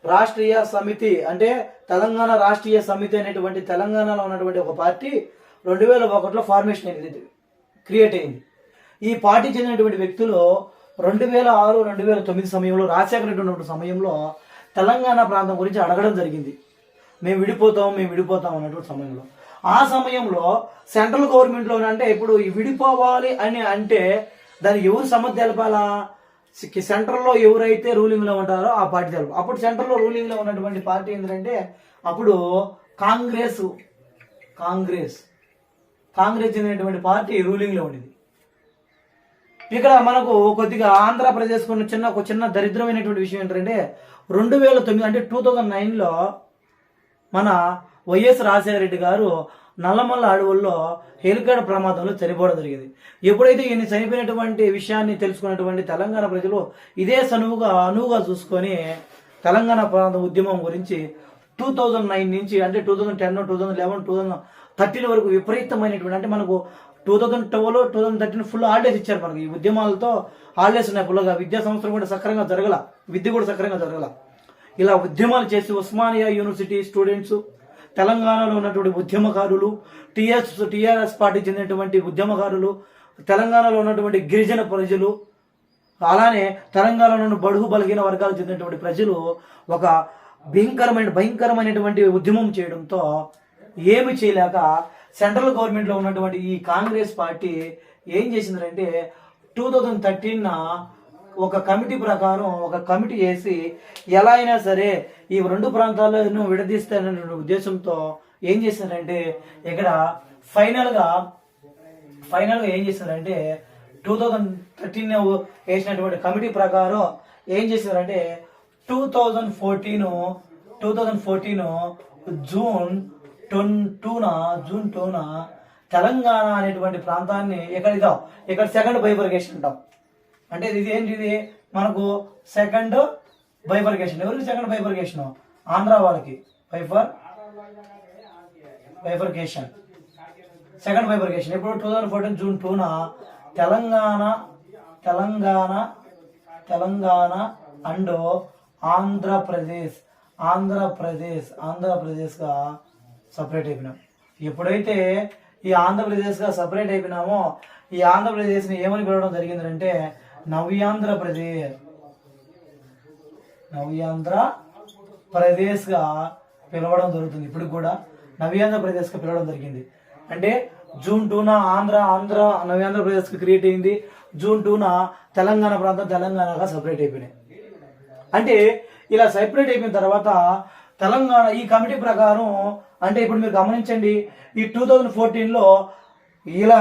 Rashtriya సమితి అంటే తెలంగాణ రాష్ట్రీయ సమితి అనేటువంటి తెలంగాణలో ఉన్నటువంటి ఒక పార్టీ 2001లో ఫార్మేషన్ అయింది, క్రియేట్ అయింది. ఈ పార్టీ చెందినటువంటి వ్యక్తులు 2006-2009 సమయంలో రాజశేఖర రెడ్డి ఉన్నటువంటి సమయంలో తెలంగాణ ప్రాంతం గురించి అడగడం జరిగింది. మేము విడిపోతాం అన్నటువంటి సమయంలో, ఆ సమయంలో సెంట్రల్ గవర్నమెంట్లో అంటే ఇప్పుడు విడిపోవాలి అని అంటే దానికి ఎవరు సమ్మతి తెలపాలా, సెంట్రల్లో ఎవరైతే రూలింగ్లో ఉంటారో ఆ పార్టీ తెలపాలి. అప్పుడు సెంట్రల్లో రూలింగ్లో ఉన్నటువంటి పార్టీ ఏంటంటే అప్పుడు కాంగ్రెస్ చెందినటువంటి పార్టీ రూలింగ్లో ఉండేది. ఇక్కడ మనకు కొద్దిగా ఆంధ్రప్రదేశ్ ఒక చిన్న దరిద్రమైనటువంటి విషయం ఏంటంటే 2009 అంటే 2009లో మన వైఎస్ రాజశేఖర రెడ్డి గారు నల్లమల్ల అడవుల్లో హెలికాప్టర్ ప్రమాదంలో చనిపోవడం జరిగింది. ఎప్పుడైతే ఈయన చనిపోయినటువంటి విషయాన్ని తెలుసుకున్నటువంటి తెలంగాణ ప్రజలు ఇదే అనువుగా చూసుకొని తెలంగాణ ప్రాంత ఉద్యమం గురించి 2009 నుంచి అంటే 2010, 2011, 2013 వరకు విపరీతమైనటువంటి అంటే మనకు 2013 ఫుల్ హాలిడేస్ ఇచ్చారు మనకి. ఈ ఉద్యమాలతో హాలిడేస్ ఉన్నాయి ఫుల్గా. విద్యా సంవత్సరం కూడా సక్రమంగా జరగల, విద్య కూడా సక్రమంగా జరగల. ఇలా ఉద్యమాలు చేసి ఉస్మానియా యూనివర్సిటీ స్టూడెంట్స్, తెలంగాణలో ఉన్నటువంటి ఉద్యమకారులు, టీఆర్ఎస్ పార్టీ చెందినటువంటి ఉద్యమకారులు, తెలంగాణలో ఉన్నటువంటి గిరిజన ప్రజలు, అలానే తెలంగాణలో ఉన్న బడుగు బలహీన వర్గాలకు చెందినటువంటి ప్రజలు ఒక భయంకరమైనటువంటి ఉద్యమం చేయడంతో ఏమి చేయలేక సెంట్రల్ గవర్నమెంట్లో ఉన్నటువంటి ఈ కాంగ్రెస్ పార్టీ ఏం చేసిందంటే 2013 ఒక కమిటీ ప్రకారం ఒక కమిటీ వేసి ఎలా అయినా సరే ఈ రెండు ప్రాంతాలను విడదీస్తారనే ఉద్దేశంతో ఏం చేశారంటే ఇక్కడ ఫైనల్గా ఏం చేశారంటే 2013 వేసినటువంటి కమిటీ ప్రకారం ఏం చేశారంటే 2014 జూన్ 2న తెలంగాణ అనేటువంటి ప్రాంతాన్ని ఇక్కడ సెకండ్ బైఫర్కేషన్ అంటాం. అంటే ఇది ఏంటిది మనకు సెకండ్ బైఫర్కేషన్. ఎవరికి సెకండ్ బైఫర్కేషన్? ఆంధ్ర వాళ్ళకి బైఫర్కేషన్, సెకండ్ బైఫర్కేషన్. ఇప్పుడు 2014 జూన్ 2న తెలంగాణ అండ్ ఆంధ్రప్రదేశ్గా సపరేట్ అయిపోయినాం. ఎప్పుడైతే ఈ ఆంధ్రప్రదేశ్గా సపరేట్ అయిపోయినామో ఈ ఆంధ్రప్రదేశ్ని ఏమని పిలవడం జరిగిందంటే నవ్యాంధ్రప్రదేశ్గా పిలవడం జరుగుతుంది. ఇప్పుడు కూడా నవ్యాంధ్రప్రదేశ్గా పిలవడం జరిగింది. అంటే జూన్ 2న నవ్యాంధ్రప్రదేశ్కి క్రియేట్ అయింది. జూన్ 2న తెలంగాణ ప్రాంతం తెలంగాణగా సపరేట్ అయిపోయినాయి. అంటే ఇలా సపరేట్ అయిపోయిన తర్వాత తెలంగాణ ఈ కమిటీ ప్రకారం అంటే ఇప్పుడు మీరు గమనించండి, ఈ 2014లో ఇలా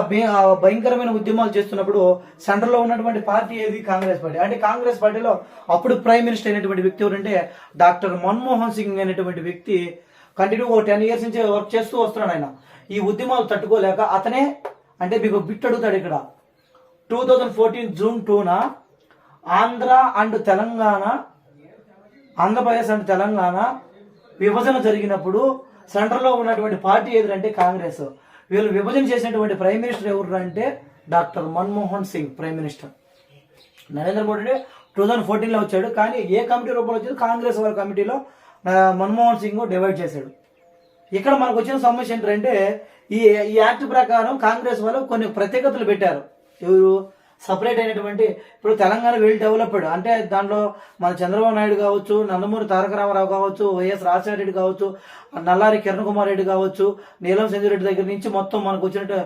భయంకరమైన ఉద్యమాలు చేస్తున్నప్పుడు సెంట్రల్లో ఉన్నటువంటి పార్టీ ఏది? కాంగ్రెస్ పార్టీ. అంటే కాంగ్రెస్ పార్టీలో అప్పుడు ప్రైమ్ మినిస్టర్ అయినటువంటి వ్యక్తి ఎవరంటే డాక్టర్ మన్మోహన్ సింగ్ అనేటువంటి వ్యక్తి కంటిన్యూగా 10 years నుంచి వర్క్ చేస్తూ వస్తున్నాడు. ఆయన ఈ ఉద్యమాలు తట్టుకోలేక అతనే అంటే మీకు బిట్ అడుగుతాడు ఇక్కడ 2014 జూన్ 2న ఆంధ్రప్రదేశ్ అండ్ తెలంగాణ విభజన జరిగినప్పుడు సెంట్రల్లో ఉన్నటువంటి పార్టీ ఏదంటే కాంగ్రెస్. వీళ్ళు విభజన చేసినటువంటి ప్రైమ్ మినిస్టర్ ఎవరు అంటే doctor Manmohan Singh prime minister. Narendra Modi 2014లో వచ్చాడు, కానీ ఏ కమిటీ రూపంలో వచ్చాడు? కాంగ్రెస్ వాళ్ళ కమిటీలో మన్మోహన్ సింగ్ డివైడ్ చేశాడు. ఇక్కడ మనకు వచ్చిన సమస్య ఏంటంటే ఈ యాక్ట్ ప్రకారం కాంగ్రెస్ వాళ్ళు కొన్ని ప్రత్యేకతలు పెట్టారు. ఎవరు? సపరేట్ అయినటువంటి ఇప్పుడు తెలంగాణ వెల్ డెవలప్డ్ అంటే దాంట్లో మన చంద్రబాబు నాయుడు కావచ్చు, నందమూరి తారక రామారావు కావచ్చు, వైఎస్ రాజశేఖర రెడ్డి కావచ్చు, నల్లారి కిరణ్ కుమార్ రెడ్డి కావచ్చు, నీలం సంజయ్ దగ్గర నుంచి మొత్తం మనకు వచ్చినట్టు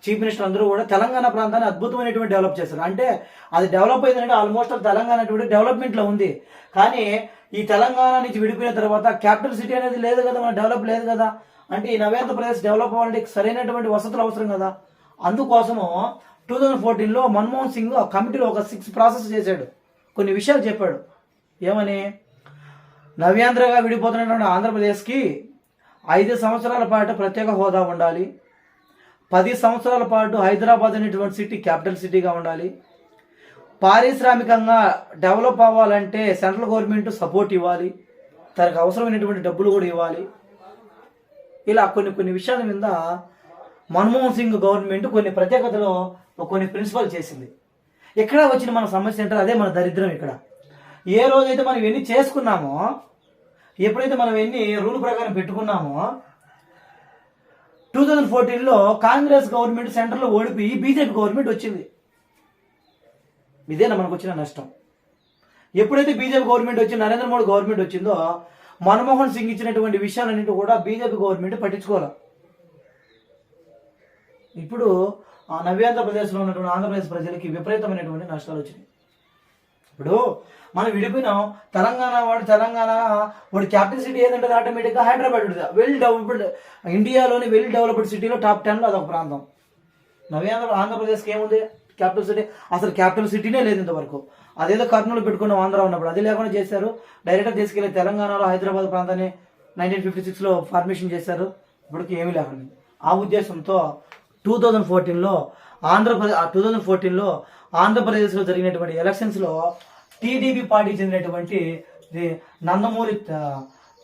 చీఫ్ మినిస్టర్ అందరూ కూడా తెలంగాణ ప్రాంతాన్ని అద్భుతమైనటువంటి డెవలప్ చేశారు. అంటే అది డెవలప్ అయిందంటే ఆల్మోస్ట్ తెలంగాణ అటువంటి డెవలప్మెంట్లో ఉంది. కానీ ఈ తెలంగాణ నుంచి విడిపోయిన తర్వాత క్యాపిటల్ సిటీ అనేది లేదు కదా, మన డెవలప్ లేదు కదా. అంటే ఈ నవ్యాంధ్రప్రదేశ్ డెవలప్ అవ్వాలంటే సరైనటువంటి వసతులు అవసరం కదా. అందుకోసము 2014లో మన్మోహన్ సింగ్ ఆ కమిటీలో ఒక 6 ప్రాసెస్ చేశాడు, కొన్ని విషయాలు చెప్పాడు. ఏమని? నవ్యాంధ్రగా విడిపోతున్నటువంటి ఆంధ్రప్రదేశ్కి 5 సంవత్సరాల పాటు ప్రత్యేక హోదా ఉండాలి. 10 సంవత్సరాల పాటు హైదరాబాద్ అనేటువంటి సిటీ క్యాపిటల్ సిటీగా ఉండాలి. పారిశ్రామికంగా డెవలప్ అవ్వాలంటే సెంట్రల్ గవర్నమెంట్ సపోర్ట్ ఇవ్వాలి, తనకు అవసరమైనటువంటి డబ్బులు కూడా ఇవ్వాలి. ఇలా కొన్ని విషయాల మీద మన్మోహన్ సింగ్ గవర్నమెంట్ కొన్ని ప్రత్యేకతలో కొన్ని ప్రిన్సిపల్ చేసింది. ఎక్కడ వచ్చిన మన సమస్య అంటే అదే మన దరిద్రం. ఇక్కడ ఏ రోజైతే మనం ఇవన్నీ చేసుకున్నామో, ఎప్పుడైతే మనం ఎన్ని రూల్ ప్రకారం పెట్టుకున్నామో 2014లో కాంగ్రెస్ గవర్నమెంట్ సెంటర్లో ఓడిపోయి బీజేపీ గవర్నమెంట్ వచ్చింది. ఇదేనా మనకు వచ్చిన నష్టం. ఎప్పుడైతే బీజేపీ గవర్నమెంట్ వచ్చి నరేంద్ర మోడీ గవర్నమెంట్ వచ్చిందో మన్మోహన్ సింగ్ ఇచ్చినటువంటి విషయాలన్నింటి కూడా బీజేపీ గవర్నమెంట్ పట్టించుకోవాలి. ఇప్పుడు నవ్యాంధ్రప్రదేశ్లో ఉన్నటువంటి ఆంధ్రప్రదేశ్ ప్రజలకి విపరీతమైనటువంటి నష్టాలు వచ్చినాయి. ఇప్పుడు మనం విడిపోయినాం, తెలంగాణ వాడు క్యాపిటల్ సిటీ ఏదంటే ఆటోమేటిక్గా హైదరాబాద్ వెల్ డెవలప్డ్, ఇండియాలోని వెల్ డెవలప్డ్ సిటీలో టాప్ 10లో అదొక ప్రాంతం. ఆంధ్రప్రదేశ్కి ఏముంది? Capital city. అసలు క్యాపిటల్ సిటీనే లేదు ఇంతవరకు. అదేదో కర్నూలు పెట్టుకున్నాం ఆంధ్ర ఉన్నప్పుడు, అది లేకుండా చేశారు. డైరెక్ట్గా తీసుకెళ్లి తెలంగాణలో హైదరాబాద్ ప్రాంతాన్ని 1956లో ఫార్మేషన్ చేశారు. ఇప్పటికి ఏమీ లేకుండా. ఆ ఉద్దేశంతో 2014లో ఆంధ్రప్రదేశ్లో జరిగినటువంటి ఎలక్షన్స్లో టీడీపీ పార్టీ చెందినటువంటి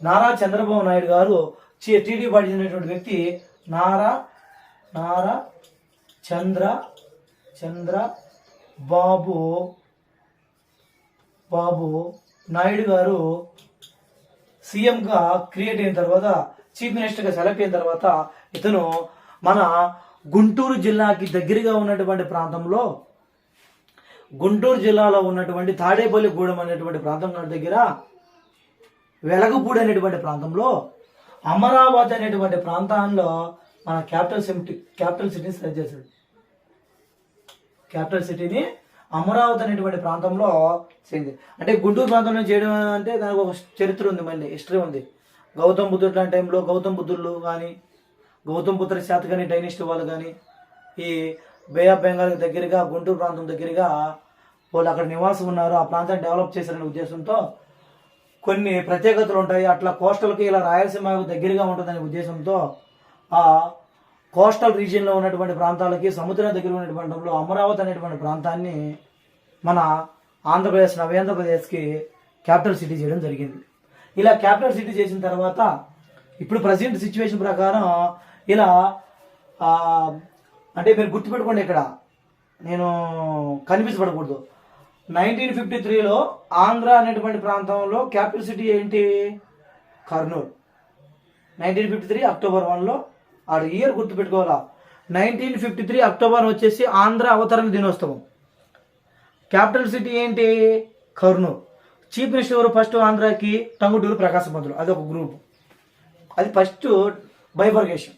నారా చంద్రబాబు నాయుడు గారు టీడీపీ పార్టీ చెందినటువంటి వ్యక్తి నారా చంద్ర బాబు నాయుడు గారు సీఎంగా క్రియేట్ అయిన తర్వాత, చీఫ్ మినిస్టర్గా సెలెక్ట్ అయిన తర్వాత ఇతను మన గుంటూరు జిల్లాకి దగ్గరగా ఉన్నటువంటి ప్రాంతంలో, గుంటూరు జిల్లాలో ఉన్నటువంటి తాడేపల్లిగూడెం అనేటువంటి ప్రాంతం దగ్గర వెలగపూడి అనేటువంటి ప్రాంతంలో అమరావతి అనేటువంటి ప్రాంతాల్లో మన క్యాపిటల్ సిటీని సెలెక్ట్ చేశాడు. క్యాపిటల్ సిటీని అమరావతి అనేటువంటి ప్రాంతంలో చేయండి. అంటే గుంటూరు ప్రాంతంలో చేయడం అంటే దానికి ఒక చరిత్ర ఉంది, మళ్ళీ హిస్టరీ ఉంది. గౌతమ్ బుద్ధుడు లాంటి టైంలో గౌతమ్ బుద్ధులు కానీ, గౌతమ్ బుద్ధ శాతకర్ణి డైనెస్టీ వాళ్ళు కానీ, ఈ బే ఆఫ్ బెంగాల్ దగ్గరగా గుంటూరు ప్రాంతం దగ్గరగా వాళ్ళు అక్కడ నివాసం ఉన్నారు. ఆ ప్రాంతాన్ని డెవలప్ చేశారనే ఉద్దేశంతో కొన్ని ప్రత్యేకతలు ఉంటాయి. అట్లా కోస్టల్కి ఇలా రాయలసీమకు దగ్గరగా ఉంటుందనే ఉద్దేశంతో ఆ కోస్టల్ రీజియన్లో ఉన్నటువంటి ప్రాంతాలకి సముద్రం దగ్గర ఉన్నటువంటి అమరావతి అనేటువంటి ప్రాంతాన్ని మన ఆంధ్రప్రదేశ్, నవ్యాంధ్రప్రదేశ్కి క్యాపిటల్ సిటీ చేయడం జరిగింది. ఇలా క్యాపిటల్ సిటీ చేసిన తర్వాత ఇప్పుడు ప్రజెంట్ సిచ్యువేషన్ ప్రకారం ఇలా అంటే మీరు గుర్తుపెట్టుకోండి, ఇక్కడ నేను కనిపించబడకూడదు. 1953లో ఆంధ్ర అనేటువంటి ప్రాంతంలో క్యాపిటల్ సిటీ ఏంటి? కర్నూలు. 1953 అక్టోబర్ 1లో ఆడు ఇయర్ గుర్తుపెట్టుకోవాలా. 1953 అక్టోబర్ వచ్చేసి ఆంధ్ర అవతరణ దినోత్సవం. క్యాపిటల్ సిటీ ఏంటి? కర్నూలు. చీఫ్ మినిస్టర్ ఎవరు ఫస్ట్ ఆంధ్రాకి? టంగుటూరు ప్రకాశం పంతులు. అది ఒక గ్రూప్. అది ఫస్ట్ బైఫర్గేషన్.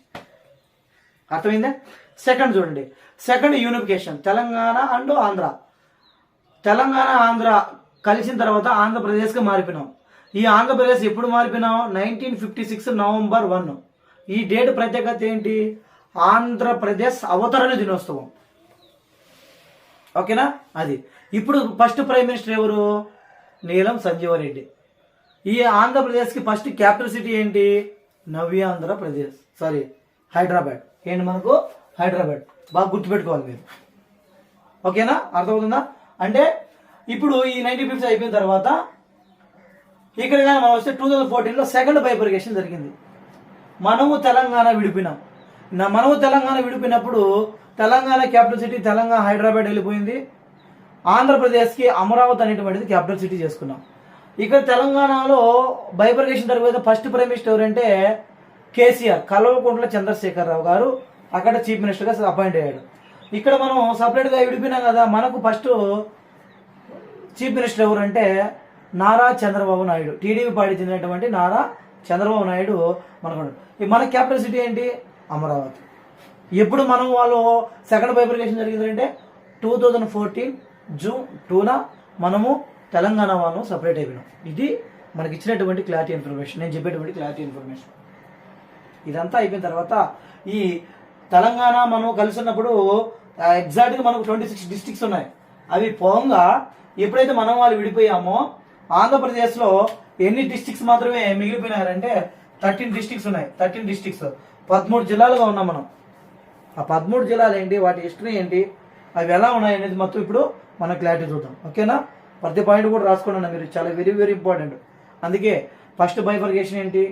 అర్థమైందా? సెకండ్ చూడండి, second unification. Telangana and Andhra. Telangana Andhra కలిసిన తర్వాత ఆంధ్రప్రదేశ్గా మారిపోయినాం. ఈ ఆంధ్రప్రదేశ్ ఎప్పుడు మారిపోయినాం? 1956 నవంబర్ 1. ఈ డేట్ ప్రత్యేకత ఏంటి? ఆంధ్రప్రదేశ్ అవతరణ దినోత్సవం. ఓకేనా? అది ఇప్పుడు ఫస్ట్ ప్రైమ్ మినిస్టర్ ఎవరు? నీలం సంజీవరెడ్డి. ఈ ఆంధ్రప్రదేశ్కి ఫస్ట్ క్యాపిటల్ సిటీ ఏంటి? నవ్యాంధ్రప్రదేశ్, హైదరాబాద్. ఏంటి మనకు? హైదరాబాద్. బాగా గుర్తుపెట్టుకోవాలి మీరు. ఓకేనా? అర్థమవుతుందా? అంటే ఇప్పుడు ఈ 1950 అయిపోయిన తర్వాత ఇక్కడ కానీ మనం వస్తే 2014లో సెకండ్ బైఫర్కేషన్ జరిగింది. మనము తెలంగాణ విడిపోయినాం. మనము తెలంగాణ విడిపోయినప్పుడు తెలంగాణ క్యాపిటల్ సిటీ తెలంగాణ హైదరాబాద్ వెళ్ళిపోయింది. ఆంధ్రప్రదేశ్కి అమరావతి అనేటువంటిది క్యాపిటల్ సిటీ చేసుకున్నాం. ఇక్కడ తెలంగాణలో బైఫర్కేషన్ తర్వాత ఫస్ట్ ప్రైమ్ మినిస్టర్ ఎవరంటే కేసీఆర్, కల్వకుంట్ల చంద్రశేఖరరావు గారు అక్కడ చీఫ్ మినిస్టర్గా అపాయింట్ అయ్యాడు. ఇక్కడ మనం సపరేట్గా విడిపోయినాం కదా. మనకు ఫస్ట్ చీఫ్ మినిస్టర్ ఎవరంటే నారా చంద్రబాబు నాయుడు. టీడీపీ పార్టీ చెందినటువంటి నారా చంద్రబాబు నాయుడు మన క్యాపిటల్ సిటీ ఏంటి? అమరావతి. ఎప్పుడు మనం వాళ్ళు సెకండ్ బైఫర్కేషన్ జరిగిందంటే 2014 జూన్ 2న మనము తెలంగాణ వాళ్ళం సపరేట్ అయిపోయినాం. ఇది మనకి ఇచ్చినటువంటి క్లారిటీ ఇన్ఫర్మేషన్, నేను చెప్పేటువంటి క్లారిటీ ఇన్ఫర్మేషన్. ఇదంతా అయిపోయిన తర్వాత ఈ తెలంగాణ మనం కలిసి ఉన్నప్పుడు ఎగ్జాక్ట్గా మనకు 26 డిస్ట్రిక్ట్స్ ఉన్నాయి. అవి పోగా ఎప్పుడైతే మనం వాళ్ళు విడిపోయామో ఆంధ్రప్రదేశ్లో ఎన్ని డిస్ట్రిక్ట్స్ మాత్రమే మిగిలిపోయినారంటే 13 డిస్ట్రిక్ట్స్ ఉన్నాయి. 13 డిస్ట్రిక్ట్స్ 13 జిల్లాలుగా ఉన్నాం మనం. ఆ 13 జిల్లాలు ఏంటి, వాటి హిస్టరీ ఏంటి, అవి ఎలా ఉన్నాయి అనేది మొత్తం ఇప్పుడు మనం క్లారిటీ చూద్దాం. ఓకేనా? ప్రతి పాయింట్ కూడా రాసుకోండి మీరు, చాలా వెరీ వెరీ ఇంపార్టెంట్. అందుకే ఫస్ట్ బైఫర్కేషన్ ఏంటి,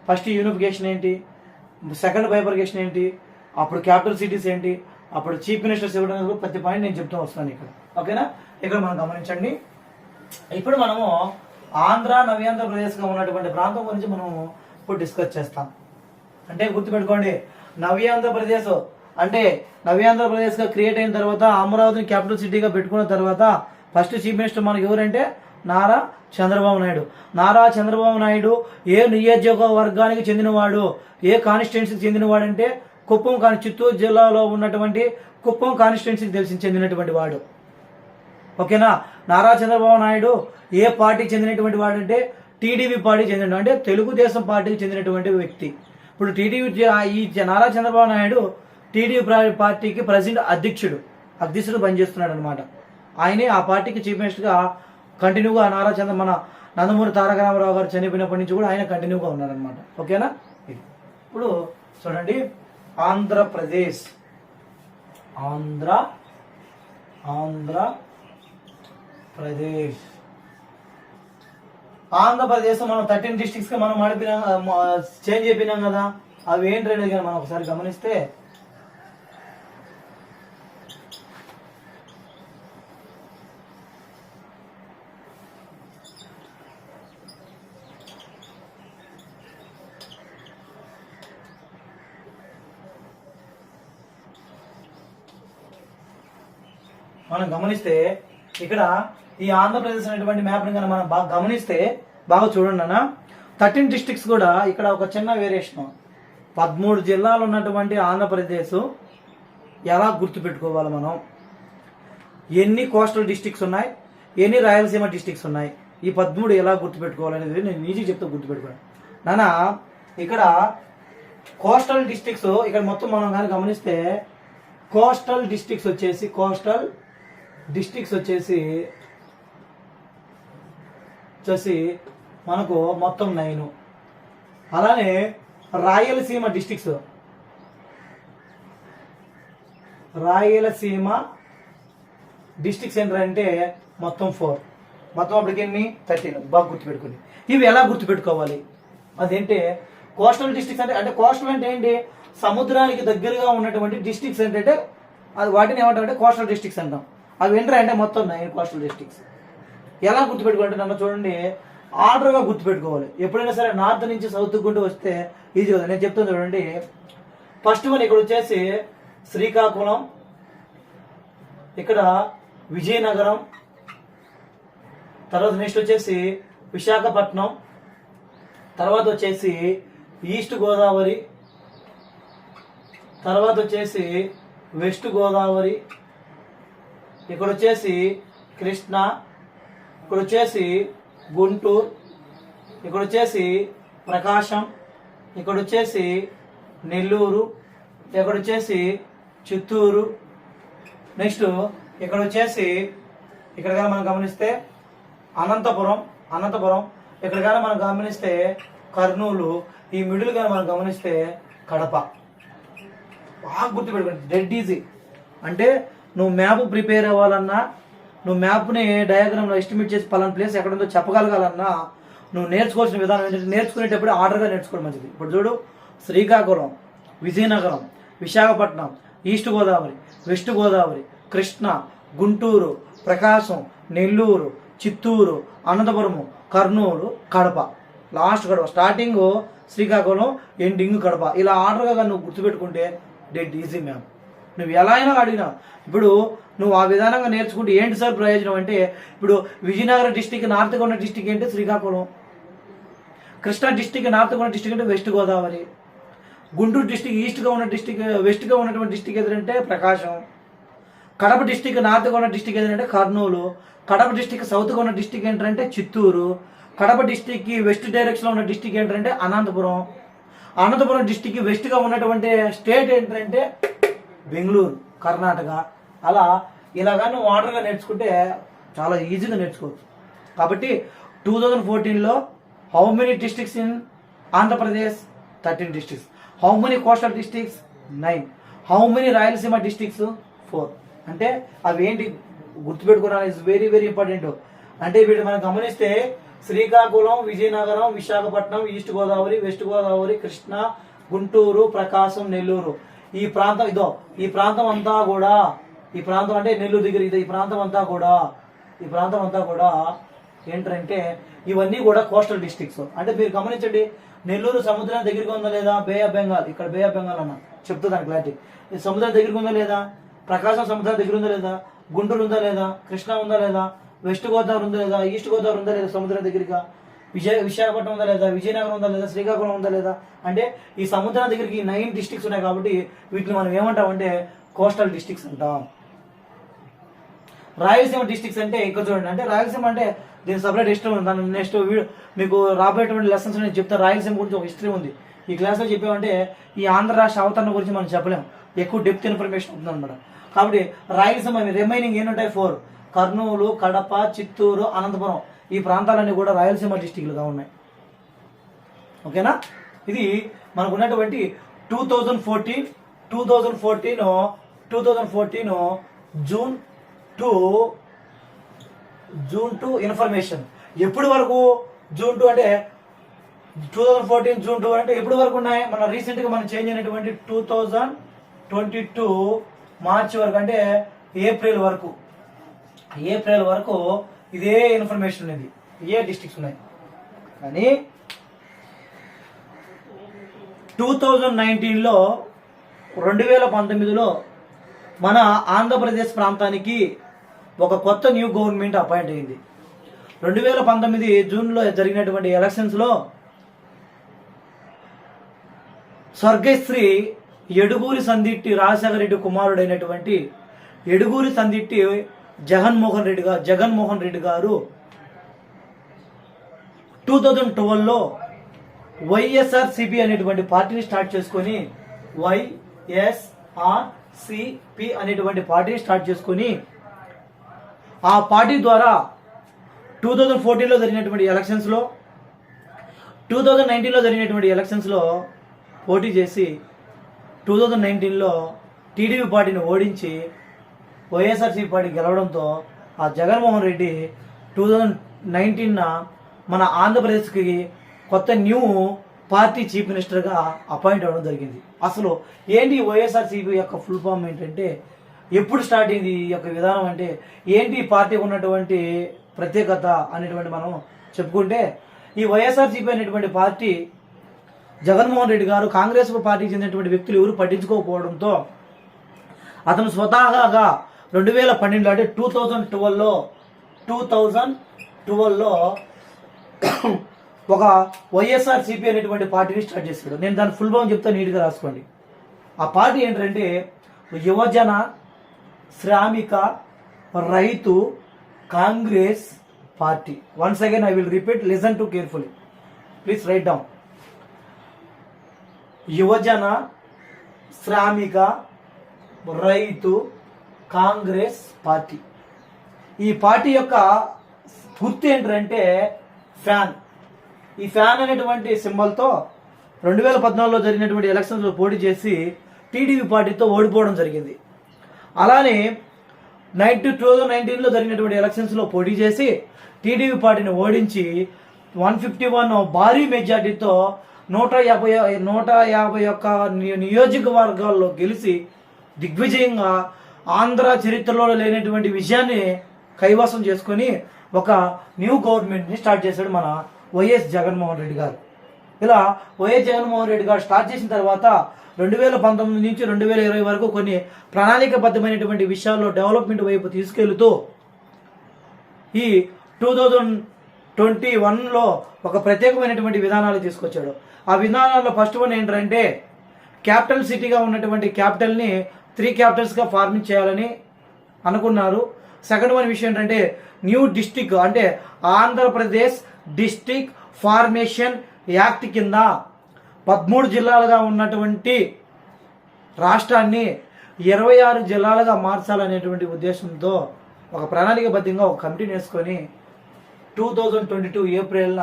ఫస్ట్ యూనిఫికేషన్ ఏంటి, సెకండ్ బైఫర్కేషన్ ఏంటి, అప్పుడు క్యాపిటల్ సిటీస్ ఏంటి, అప్పుడు చీఫ్ మినిస్టర్స్ ఇవ్వడం, ప్రతి పాయింట్ నేను చెప్తూ వస్తాను ఇక్కడ. ఓకేనా? ఇక్కడ మనం గమనించండి. ఇప్పుడు మనము ఆంధ్ర నవ్యాంధ్రప్రదేశ్గా ఉన్నటువంటి ప్రాంతం గురించి మనం ఇప్పుడు డిస్కస్ చేస్తాం. అంటే గుర్తుపెట్టుకోండి, నవ్యాంధ్రప్రదేశ్ అంటే నవ్యాంధ్రప్రదేశ్గా క్రియేట్ అయిన తర్వాత అమరావతిని క్యాపిటల్ సిటీగా పెట్టుకున్న తర్వాత ఫస్ట్ చీఫ్ మినిస్టర్ మనకి ఎవరంటే నారా చంద్రబాబు నాయుడు. నారా చంద్రబాబు నాయుడు ఏ నియోజకవర్గానికి చెందినవాడు, ఏ కాన్స్టిట్యున్సీకి చెందినవాడు అంటే చిత్తూరు జిల్లాలో ఉన్నటువంటి కుప్పం కాన్స్టిట్యున్సీకి చెందినటువంటి వాడు. ఓకేనా? నారా చంద్రబాబు నాయుడు ఏ పార్టీకి చెందినటువంటి వాడు అంటే టీడీపీ పార్టీకి చెందిన, అంటే తెలుగుదేశం పార్టీకి చెందినటువంటి వ్యక్తి. ఇప్పుడు టీడీపీ ఈ నారా చంద్రబాబు నాయుడు టీడీపీ పార్టీకి ప్రెసిడెంట్ అధ్యక్షుడు పనిచేస్తున్నాడు అనమాట. ఆయనే ఆ పార్టీకి చీఫ్ మినిస్టర్గా కంటిన్యూగా మన నందమూరి తారక రామారావు గారు చనిపోయినప్పటి నుంచి కూడా ఆయన కంటిన్యూగా ఉన్నారనమాట. ఓకేనా? ఇప్పుడు చూడండి, ఆంధ్రప్రదేశ్ మనం 13 డిస్ట్రిక్ట్స్ గా మనం చేంజ్ అయిపోయినాం కదా. అవి ఏంటి అనేది మనం ఒకసారి గమనిస్తే మనం గమనిస్తే ఇక్కడ ఈ ఆంధ్రప్రదేశ్ అనేటువంటి మ్యాప్ని కనుక మనం బాగా గమనిస్తే బాగా చూడండి అన్న 13 డిస్ట్రిక్ట్స్ కూడా ఇక్కడ ఒక చిన్న వేరియేషన్. 13 జిల్లాలు ఉన్నటువంటి ఆంధ్రప్రదేశ్ ఎలా గుర్తుపెట్టుకోవాలి మనం, ఎన్ని కోస్టల్ డిస్ట్రిక్ట్స్ ఉన్నాయి, ఎన్ని రాయలసీమ డిస్ట్రిక్ట్స్ ఉన్నాయి, ఈ 13 ఎలా గుర్తుపెట్టుకోవాలనేది నేను ఈజీగా చెప్తా గుర్తుపెట్టుకోండి నాన్న. ఇక్కడ కోస్టల్ డిస్ట్రిక్ట్స్ ఇక్కడ మొత్తం మనం కానీ గమనిస్తే కోస్టల్ డిస్ట్రిక్ట్స్ వచ్చేసి మనకు మొత్తం 9. అలానే రాయలసీమ డిస్ట్రిక్ట్స్ ఏంటంటే మొత్తం 4. మొత్తం అప్పటికి ఎన్ని 13. బాగా గుర్తుపెట్టుకుని ఇవి ఎలా గుర్తుపెట్టుకోవాలి అదేంటే కోస్టల్ డిస్ట్రిక్ట్స్ అంటే కోస్టల్ అంటే ఏంటి, సముద్రానికి దగ్గరగా ఉన్నటువంటి డిస్ట్రిక్ట్స్ ఏంటంటే అది వాటిని ఏమంటారంటే కోస్టల్ డిస్ట్రిక్ట్స్ అంటాం. అవి ఏంటంటే మొత్తం 9 కోస్టల్ డిస్ట్రిక్ట్స్. ఎలా గుర్తుపెట్టుకోవాలంటే నన్ను చూడండి, ఆర్డర్గా గుర్తుపెట్టుకోవాలి. ఎప్పుడైనా సరే నార్త్ నుంచి సౌత్ గుంటూ వస్తే ఈజీ కదా. నేను చెప్తాను చూడండి. ఫస్ట్ వన్ ఇక్కడ వచ్చేసి శ్రీకాకుళం, ఇక్కడ విజయనగరం, తర్వాత నెక్స్ట్ వచ్చేసి విశాఖపట్నం, తర్వాత వచ్చేసి ఈస్ట్ గోదావరి, తర్వాత వచ్చేసి వెస్ట్ గోదావరి, ఇక్కడ వచ్చేసి కృష్ణా, ఇక్కడ వచ్చేసి గుంటూరు, ఇక్కడ వచ్చేసి ప్రకాశం, ఇక్కడ వచ్చేసి నెల్లూరు, ఇక్కడ వచ్చేసి చిత్తూరు, నెక్స్ట్ ఇక్కడ వచ్చేసి ఇక్కడ కానీ మనం గమనిస్తే అనంతపురం, ఇక్కడ కానీ మనం గమనిస్తే కర్నూలు, ఈ మిడిల్ కానీ మనం గమనిస్తే కడప. బాగా గుర్తుపెట్టుకోండి, డెడ్ ఈజీ. అంటే నువ్వు మ్యాప్ ప్రిపేర్ అవ్వాలన్నా, నువ్వు మ్యాప్ని డయాగ్రామ్లో ఎస్టిమేట్ చేసి పలానా ప్లేస్ ఎక్కడ ఉందో చెప్పగలగాలన్నా నువ్వు నేర్చుకోవాల్సిన విధానం ఏంటంటే నేర్చుకునేటప్పుడు ఆర్డర్గా నేర్చుకోవడం మంచిది. ఇప్పుడు చూడు, Srikakulam, Vizianagaram, Visakhapatnam, East Godavari, West Godavari, Krishna, Guntur, Prakasam, Nellore, Chittoor, Anantapur, Kurnool, Kadapa. Last Kadapa, starting Srikakulam, ending Kadapa. ఇలా ఆర్డర్గా నువ్వు గుర్తుపెట్టుకుంటే డెడ్ ఈజీ మ్యామ్. నువ్వు ఎలా అయినా అడిగినా ఇప్పుడు నువ్వు ఆ విధానంగా నేర్చుకుంటే ఏంటి సార్ ప్రయోజనం అంటే, ఇప్పుడు విజయనగరం డిస్టిక్ నార్త్గా ఉన్న డిస్టిక్ ఏంటి శ్రీకాకుళం, కృష్ణా డిస్టిక్ నార్త్గా ఉన్న డిస్టిక్ అంటే వెస్ట్ గోదావరి, గుంటూరు డిస్టిక్ ఈస్ట్గా ఉన్న డిస్టిక్ వెస్ట్గా ఉన్నటువంటి డిస్టిక్ ఏదంటే ప్రకాశం, కడప డిస్టిక్ నార్త్గా ఉన్న డిస్టిక్ ఏదంటే కర్నూలు, కడప డిస్టిక్ సౌత్గా ఉన్న డిస్టిక్ ఏంటంటే చిత్తూరు, కడప డిస్టిక్కి వెస్ట్ డైరెక్షన్లో ఉన్న డిస్టిక్ ఏంటంటే అనంతపురం, అనంతపురం డిస్టిక్కి వెస్ట్గా ఉన్నటువంటి స్టేట్ ఏంటంటే బెంగళూరు, కర్ణాటక. అలా ఇలాగా నువ్వు ఆర్డర్గా నేర్చుకుంటే చాలా ఈజీగా నేర్చుకోవచ్చు. కాబట్టి 2014లో how many districts in Andhra Pradesh? 13 districts. How many coastal districts? 9. How many Rayalaseema districts? 4. అంటే అవి ఏంటి గుర్తుపెట్టుకోవడానికి ఇస్ వెరీ వెరీ ఇంపార్టెంట్. అంటే వీటి మనం గమనిస్తే శ్రీకాకుళం, విజయనగరం, విశాఖపట్నం, ఈస్ట్ గోదావరి, వెస్ట్ గోదావరి, కృష్ణా, గుంటూరు, ప్రకాశం, నెల్లూరు. ఈ ప్రాంతం ఈ ప్రాంతం అంతా కూడా, ఈ ప్రాంతం అంటే నెల్లూరు దగ్గర ఈ ప్రాంతం అంతా కూడా ఏంటంటే ఇవన్నీ కూడా కోస్టల్ డిస్ట్రిక్ట్స్. అంటే మీరు గమనించండి, నెల్లూరు సముద్రం దగ్గరగా ఉందా లేదా? బే ఆఫ్ బెంగాల్, ఇక్కడ బే ఆఫ్ బెంగాల్ అన్న చెప్తుందాను క్లారిటీ. సముద్రం దగ్గరగా ఉందా లేదా? ప్రకాశం సముద్రం దగ్గర ఉందా లేదా? గుంటూరు ఉందా లేదా? కృష్ణా ఉందా లేదా? వెస్ట్ గోదావరి ఉందా లేదా? ఈస్ట్ గోదావరి ఉందా లేదా? సముద్రం దగ్గరగా విశాఖపట్నం ఉందా లేదా? విజయనగరం ఉందా లేదా? శ్రీకాకుళం ఉందా లేదా? అంటే ఈ సముద్రం దగ్గరికి 9 డిస్ట్రిక్ట్స్ ఉన్నాయి. కాబట్టి వీటిని మనం ఏమంటామంటే కోస్టల్ డిస్ట్రిక్ట్స్ అంటాం. రాయలసీమ డిస్ట్రిక్ట్స్ అంటే ఇక్కడ చూడండి, అంటే రాయలసీమ అంటే దీని సపరేట్ హిస్టరీ ఉంది. దాని నెక్స్ట్ మీకు రాబోయేటువంటి లెసన్స్ నేను చెప్తాను. రాయలసీమ గురించి ఒక హిస్టరీ ఉంది. ఈ క్లాస్లో చెప్పామంటే ఈ ఆంధ్ర రాష్ట్ర అవతరణ గురించి మనం చెప్పలేం, ఎక్కువ డెప్త్ ఇన్ఫర్మేషన్ ఉంటుంది అనమాట. కాబట్టి రాయలసీమ రిమైనింగ్ ఏముంటాయి? 4. కర్నూలు, కడప, చిత్తూరు, అనంతపురం. ఈ ప్రాంతాలన్నీ కూడా రాయలసీమ డిస్టిక్లుగా ఉన్నాయి. ఓకేనా? ఇది మనకు ఉన్నటువంటి 2014 జూన్ టు ఇన్ఫర్మేషన్. ఎప్పటి వరకు జూన్ 2 అంటే 2014 జూన్ 2 అంటే ఎప్పటి వరకు ఉన్నాయి? మన రీసెంట్గా మనం చేంజ్ అయినటువంటి 2022 మార్చి వరకు, అంటే ఏప్రిల్ వరకు ఇదే ఇన్ఫర్మేషన్ ఉంది, ఏ డిస్ట్రిక్ట్స్ ఉన్నాయి. కానీ 2019లో మన ఆంధ్రప్రదేశ్ ప్రాంతానికి ఒక కొత్త న్యూ గవర్నమెంట్ అపాయింట్ అయింది. 2019 జూన్లో జరిగినటువంటి ఎలక్షన్స్లో స్వర్గశ్రీ ఎడుగూరి సందిట్టి రాజశేఖర రెడ్డి కుమారుడైనటువంటి ఎడుగూరి సందిట్టి జగన్మోహన్ రెడ్డి గారు 2012లో వైఎస్ఆర్సిపి అనేటువంటి పార్టీని స్టార్ట్ చేసుకొని వైఎస్ఆర్సిపి అనేటువంటి పార్టీని స్టార్ట్ చేసుకొని ఆ పార్టీ ద్వారా 2014లో జరిగినటువంటి ఎలక్షన్స్లో 2019లో జరిగినటువంటి ఎలక్షన్స్లో పోటీ చేసి 2019లో టీడీపీ పార్టీని ఓడించి వైఎస్ఆర్సీపీ పార్టీ గెలవడంతో ఆ జగన్మోహన్ రెడ్డి 2019న మన ఆంధ్రప్రదేశ్కి కొత్త న్యూ పార్టీ చీఫ్ మినిస్టర్గా అపాయింట్ అవ్వడం జరిగింది. అసలు ఏంటి వైఎస్ఆర్సీపీ యొక్క ఫుల్ ఫామ్ ఏంటంటే, ఎప్పుడు స్టార్ట్ అయింది ఈ యొక్క విధానం అంటే ఏంటి, పార్టీకి ఉన్నటువంటి ప్రత్యేకత అనేటువంటి మనం చెప్పుకుంటే, ఈ వైఎస్ఆర్సీపీ అనేటువంటి పార్టీ జగన్మోహన్ రెడ్డి గారు కాంగ్రెస్ పార్టీకి చెందినటువంటి వ్యక్తులు ఎవరు పట్టించుకోకపోవడంతో అతను స్వతహాగా 2012 అంటే 2012లో ఒక వైఎస్ఆర్సీపీ అనేటువంటి పార్టీని స్టార్ట్ చేశాడు. నేను దాని ఫుల్ ఫామ్ చెప్తా, నీట్గా రాసుకోండి. ఆ పార్టీ ఏంటంటే యువజన శ్రామిక రైతు Congress party. Once again I will repeat, listen to carefully, please right down. యువజన శ్రామిక రైతు కాంగ్రెస్ పార్టీ. ఈ పార్టీ యొక్క గుర్తు ఏంటంటే ఫ్యాన్. ఈ ఫ్యాన్ అనేటువంటి సింబల్తో 2014లో జరిగినటువంటి ఎలక్షన్స్లో పోటీ చేసి టీడీపీ పార్టీతో ఓడిపోవడం జరిగింది. అలానే 2019లో జరిగినటువంటి ఎలక్షన్స్లో పోటీ చేసి టీడీపీ పార్టీని ఓడించి 151 భారీ మెజార్టీతో 151 నియోజకవర్గాల్లో గెలిచి దిగ్విజయంగా ఆంధ్ర చరిత్రలో లేనటువంటి విజయాన్ని కైవసం చేసుకొని ఒక న్యూ గవర్నమెంట్ని స్టార్ట్ చేశాడు మన వైఎస్ జగన్మోహన్ రెడ్డి గారు. ఇలా వైఎస్ జగన్మోహన్ రెడ్డి గారు స్టార్ట్ చేసిన తర్వాత 2019 నుంచి 2020 వరకు కొన్ని ప్రణాళికబద్ధమైనటువంటి విషయాల్లో డెవలప్మెంట్ వైపు తీసుకెళ్తూ ఈ 2021లో ఒక ప్రత్యేకమైనటువంటి విధానాలు తీసుకొచ్చాడు. ఆ విధానాల్లో ఫస్ట్ వన్ ఏంటంటే క్యాపిటల్ సిటీగా ఉన్నటువంటి క్యాపిటల్ని 3 క్యాపిటల్స్గా ఫార్మింగ్ చేయాలని అనుకున్నారు. సెకండ్ వన్ విషయం ఏంటంటే న్యూ డిస్టిక్ అంటే ఆంధ్రప్రదేశ్ డిస్టిక్ ఫార్మేషన్ యాక్ట్ కింద 13 జిల్లాలుగా ఉన్నటువంటి రాష్ట్రాన్ని 26 జిల్లాలుగా మార్చాలనేటువంటి ఉద్దేశంతో ఒక ప్రణాళికబద్ధంగా ఒక కమిటీని వేసుకొని 2022 ఏప్రిల్న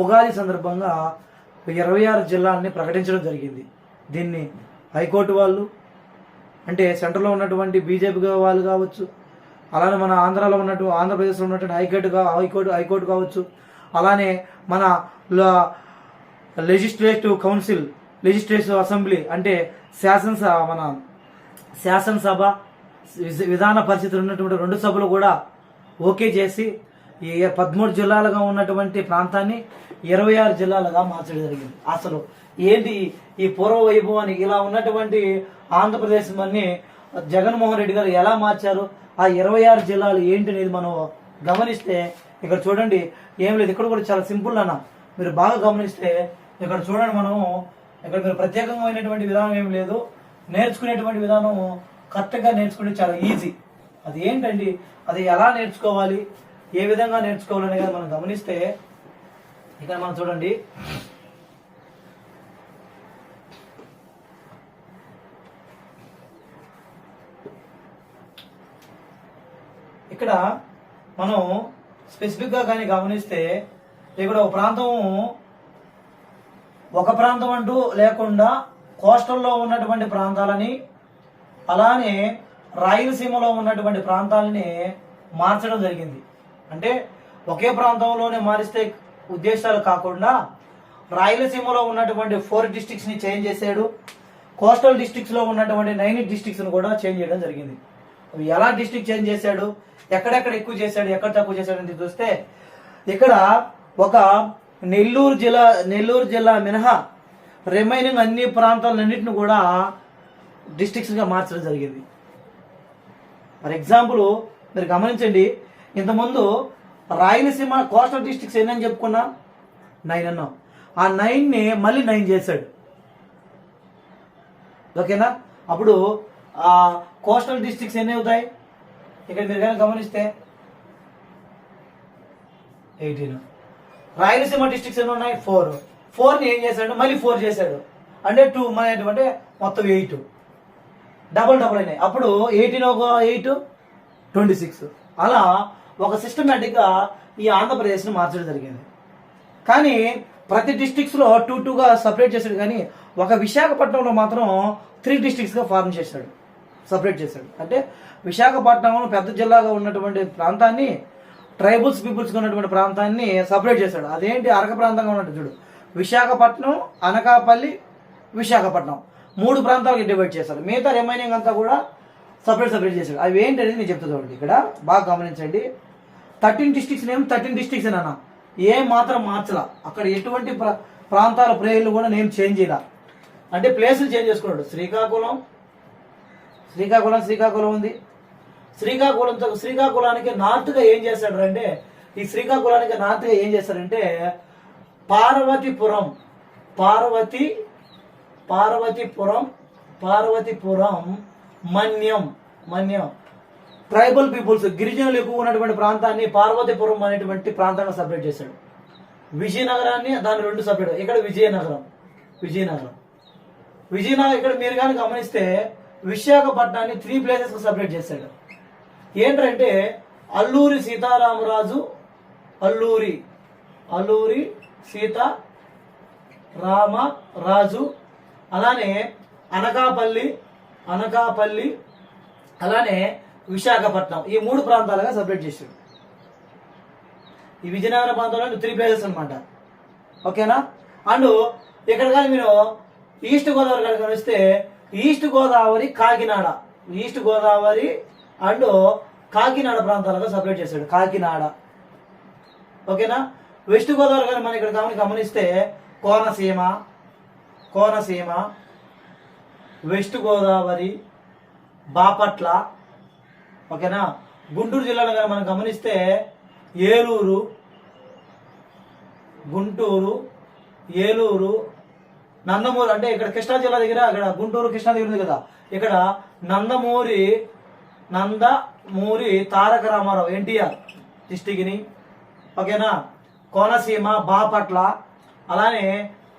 ఉగాది సందర్భంగా 26 జిల్లాలని ప్రకటించడం జరిగింది. దీన్ని హైకోర్టు వాళ్ళు అంటే సెంట్రల్లో ఉన్నటువంటి బీజేపీ వాళ్ళు కావచ్చు, అలానే మన ఆంధ్రప్రదేశ్లో ఉన్నటువంటి హైకోర్టు కావచ్చు, అలానే మన లెజిస్లేటివ్ అసెంబ్లీ అంటే శాసనసభ విధాన పరిస్థితులు ఉన్నటువంటి 2 సభలు కూడా ఓకే చేసి ఈ 13 జిల్లాలుగా ఉన్నటువంటి ప్రాంతాన్ని 26 జిల్లాలుగా మార్చడం జరిగింది. అసలు ఏంటి ఈ పూర్వ వైభవాన్ని, ఇలా ఉన్నటువంటి ఆంధ్రప్రదేశ్ అన్ని జగన్మోహన్ రెడ్డి గారు ఎలా మార్చారు, ఆ 26 జిల్లాలు ఏంటి అనేది మనం గమనిస్తే ఇక్కడ చూడండి, ఏం లేదు, ఇక్కడ కూడా చాలా సింపుల్ అన్న. మీరు బాగా గమనిస్తే ఇక్కడ చూడండి, మనము ఇక్కడ మీరు ప్రత్యేకమైనటువంటి విధానం ఏం లేదు, నేర్చుకునేటువంటి విధానం కరెక్ట్గా నేర్చుకుంటే చాలా ఈజీ. అది ఏంటండి, అది ఎలా నేర్చుకోవాలి, ఏ విధంగా నేర్చుకోవాలనే కదా మనం గమనిస్తే ఇక్కడ మనం చూడండి, ఇక్కడ మనం స్పెసిఫిక్గా కానీ గమనిస్తే ఇక్కడ ఒక ప్రాంతం అంటూ లేకుండా కోస్టల్లో ఉన్నటువంటి ప్రాంతాలని, అలానే రాయలసీమలో ఉన్నటువంటి ప్రాంతాలని మార్చడం జరిగింది. అంటే ఒకే ప్రాంతంలోనే మారిస్తే ఉద్దేశాలు కాకుండా రాయలసీమలో ఉన్నటువంటి 4 డిస్ట్రిక్ట్స్ని చేంజ్ చేశాడు. కోస్టల్ డిస్ట్రిక్ట్స్లో ఉన్నటువంటి 9 డిస్ట్రిక్ట్స్ని కూడా చేంజ్ చేయడం జరిగింది. అవి ఎలా డిస్ట్రిక్ట్ చేంజ్ చేశాడు, ఎక్కడెక్కడ ఎక్కువ చేశాడు, ఎక్కడ తక్కువ చేశాడు అని చూస్తే ఇక్కడ ఒక నెల్లూరు జిల్లా మినహా రిమైనింగ్ అన్ని ప్రాంతాలన్నింటిని కూడా డిస్ట్రిక్ట్స్గా మార్చడం జరిగింది. ఫర్ ఎగ్జాంపుల్ మీరు గమనించండి, ఇంతకుముందు రాయలసీమ కోస్టల్ డిస్ట్రిక్ట్స్ ఎన్ని అని చెప్పుకున్నా, 9 అన్నాం. ఆ 9ని మళ్ళీ 9 చేశాడు. ఓకేనా? అప్పుడు ఆ కోస్టల్ డిస్ట్రిక్ట్స్ ఎన్ని అవుతాయి? ఇక్కడ మీరు కానీ గమనిస్తే 18. రాయలసీమ డిస్ట్రిక్ట్స్ ఎన్ని ఉన్నాయి? 4. 4ని ఏం చేశాడు? మళ్ళీ 4 చేశాడు. అంటే 2 అంటే మొత్తం 8. డబల్ అయినాయి. అప్పుడు 18 ఒక 8 26. అలా ఒక సిస్టమేటిక్గా ఈ ఆంధ్రప్రదేశ్ని మార్చడం జరిగింది. కానీ ప్రతి డిస్ట్రిక్ట్స్లో 2గా సపరేట్ చేశాడు. కానీ ఒక విశాఖపట్నంలో మాత్రం 3 డిస్ట్రిక్ట్స్గా ఫార్మ్ చేశాడు, సపరేట్ చేశాడు. అంటే విశాఖపట్నం పెద్ద జిల్లాగా ఉన్నటువంటి ప్రాంతాన్ని, ట్రైబల్స్ పీపుల్స్గా ఉన్నటువంటి ప్రాంతాన్ని సపరేట్ చేశాడు. అదేంటి? అరక ప్రాంతంగా ఉన్నట్టు చూడు, విశాఖపట్నం, అనకాపల్లి, విశాఖపట్నం 3 ప్రాంతాలకు డివైడ్ చేశాడు. మిగతా రిమైనింగ్ అంతా కూడా సపరేట్ చేశాడు. అవి ఏంటనేది నేను చెప్తా చూడండి. ఇక్కడ బాగా గమనించండి. 13 డిస్ట్రిక్ట్స్ నేమ్ 13 డిస్ట్రిక్ట్స్ అన్న, ఏం మాత్రం మార్చలా. అక్కడ ఎటువంటి ప్రాంతాల పేర్లు కూడా నేమ్ చేంజ్ చేయలా. అంటే ప్లేసులు చేంజ్ చేసుకున్నాడు. శ్రీకాకుళం ఉంది. శ్రీకాకుళానికి నార్త్గా ఏం చేశాడు అంటే, ఈ శ్రీకాకుళానికి నార్త్గా ఏం చేశాడంటే పార్వతీపురం మన్యం ట్రైబల్ పీపుల్స్, గిరిజనులు ఎక్కువ ఉన్నటువంటి ప్రాంతాన్ని పార్వతీపురం అనేటువంటి ప్రాంతంగా సపరేట్ చేశాడు. విజయనగరాన్ని దాని 2 సపరేట్. ఇక్కడ విజయనగరం ఇక్కడ మీరు కానీ గమనిస్తే విశాఖపట్నాన్ని 3 ప్లేసెస్ సపరేట్ చేశాడు. ఏంటంటే అల్లూరి సీతారామరాజు, అలానే అనకాపల్లి, అలానే విశాఖపట్నం, ఈ 3 ప్రాంతాలుగా సపరేట్ చేశాడు. ఈ విజయనగరం ప్రాంతంలో 3 ప్లేసెస్ అనమాట. ఓకేనా? అండ్ ఇక్కడ కానీ మీరు ఈస్ట్ గోదావరి కనుక వస్తే ఈస్ట్ గోదావరి అండ్ కాకినాడ ప్రాంతాలుగా సపరేట్ చేశాడు. కాకినాడ. ఓకేనా? వెస్ట్ గోదావరి కానీ మనం ఇక్కడ గమనిస్తే కోనసీమ, వెస్ట్ గోదావరి, బాపట్ల. ఓకేనా? గుంటూరు జిల్లాలో కానీ మనం గమనిస్తే ఏలూరు, నందమూరి. అంటే ఇక్కడ కృష్ణా జిల్లా దగ్గర, అక్కడ గుంటూరు కృష్ణా దగ్గర ఉంది కదా, ఇక్కడ నందమూరి తారక రామారావు ఎన్టీఆర్ డిస్టిక్ని. ఓకేనా? కోనసీమ, బాపట్ల, అలానే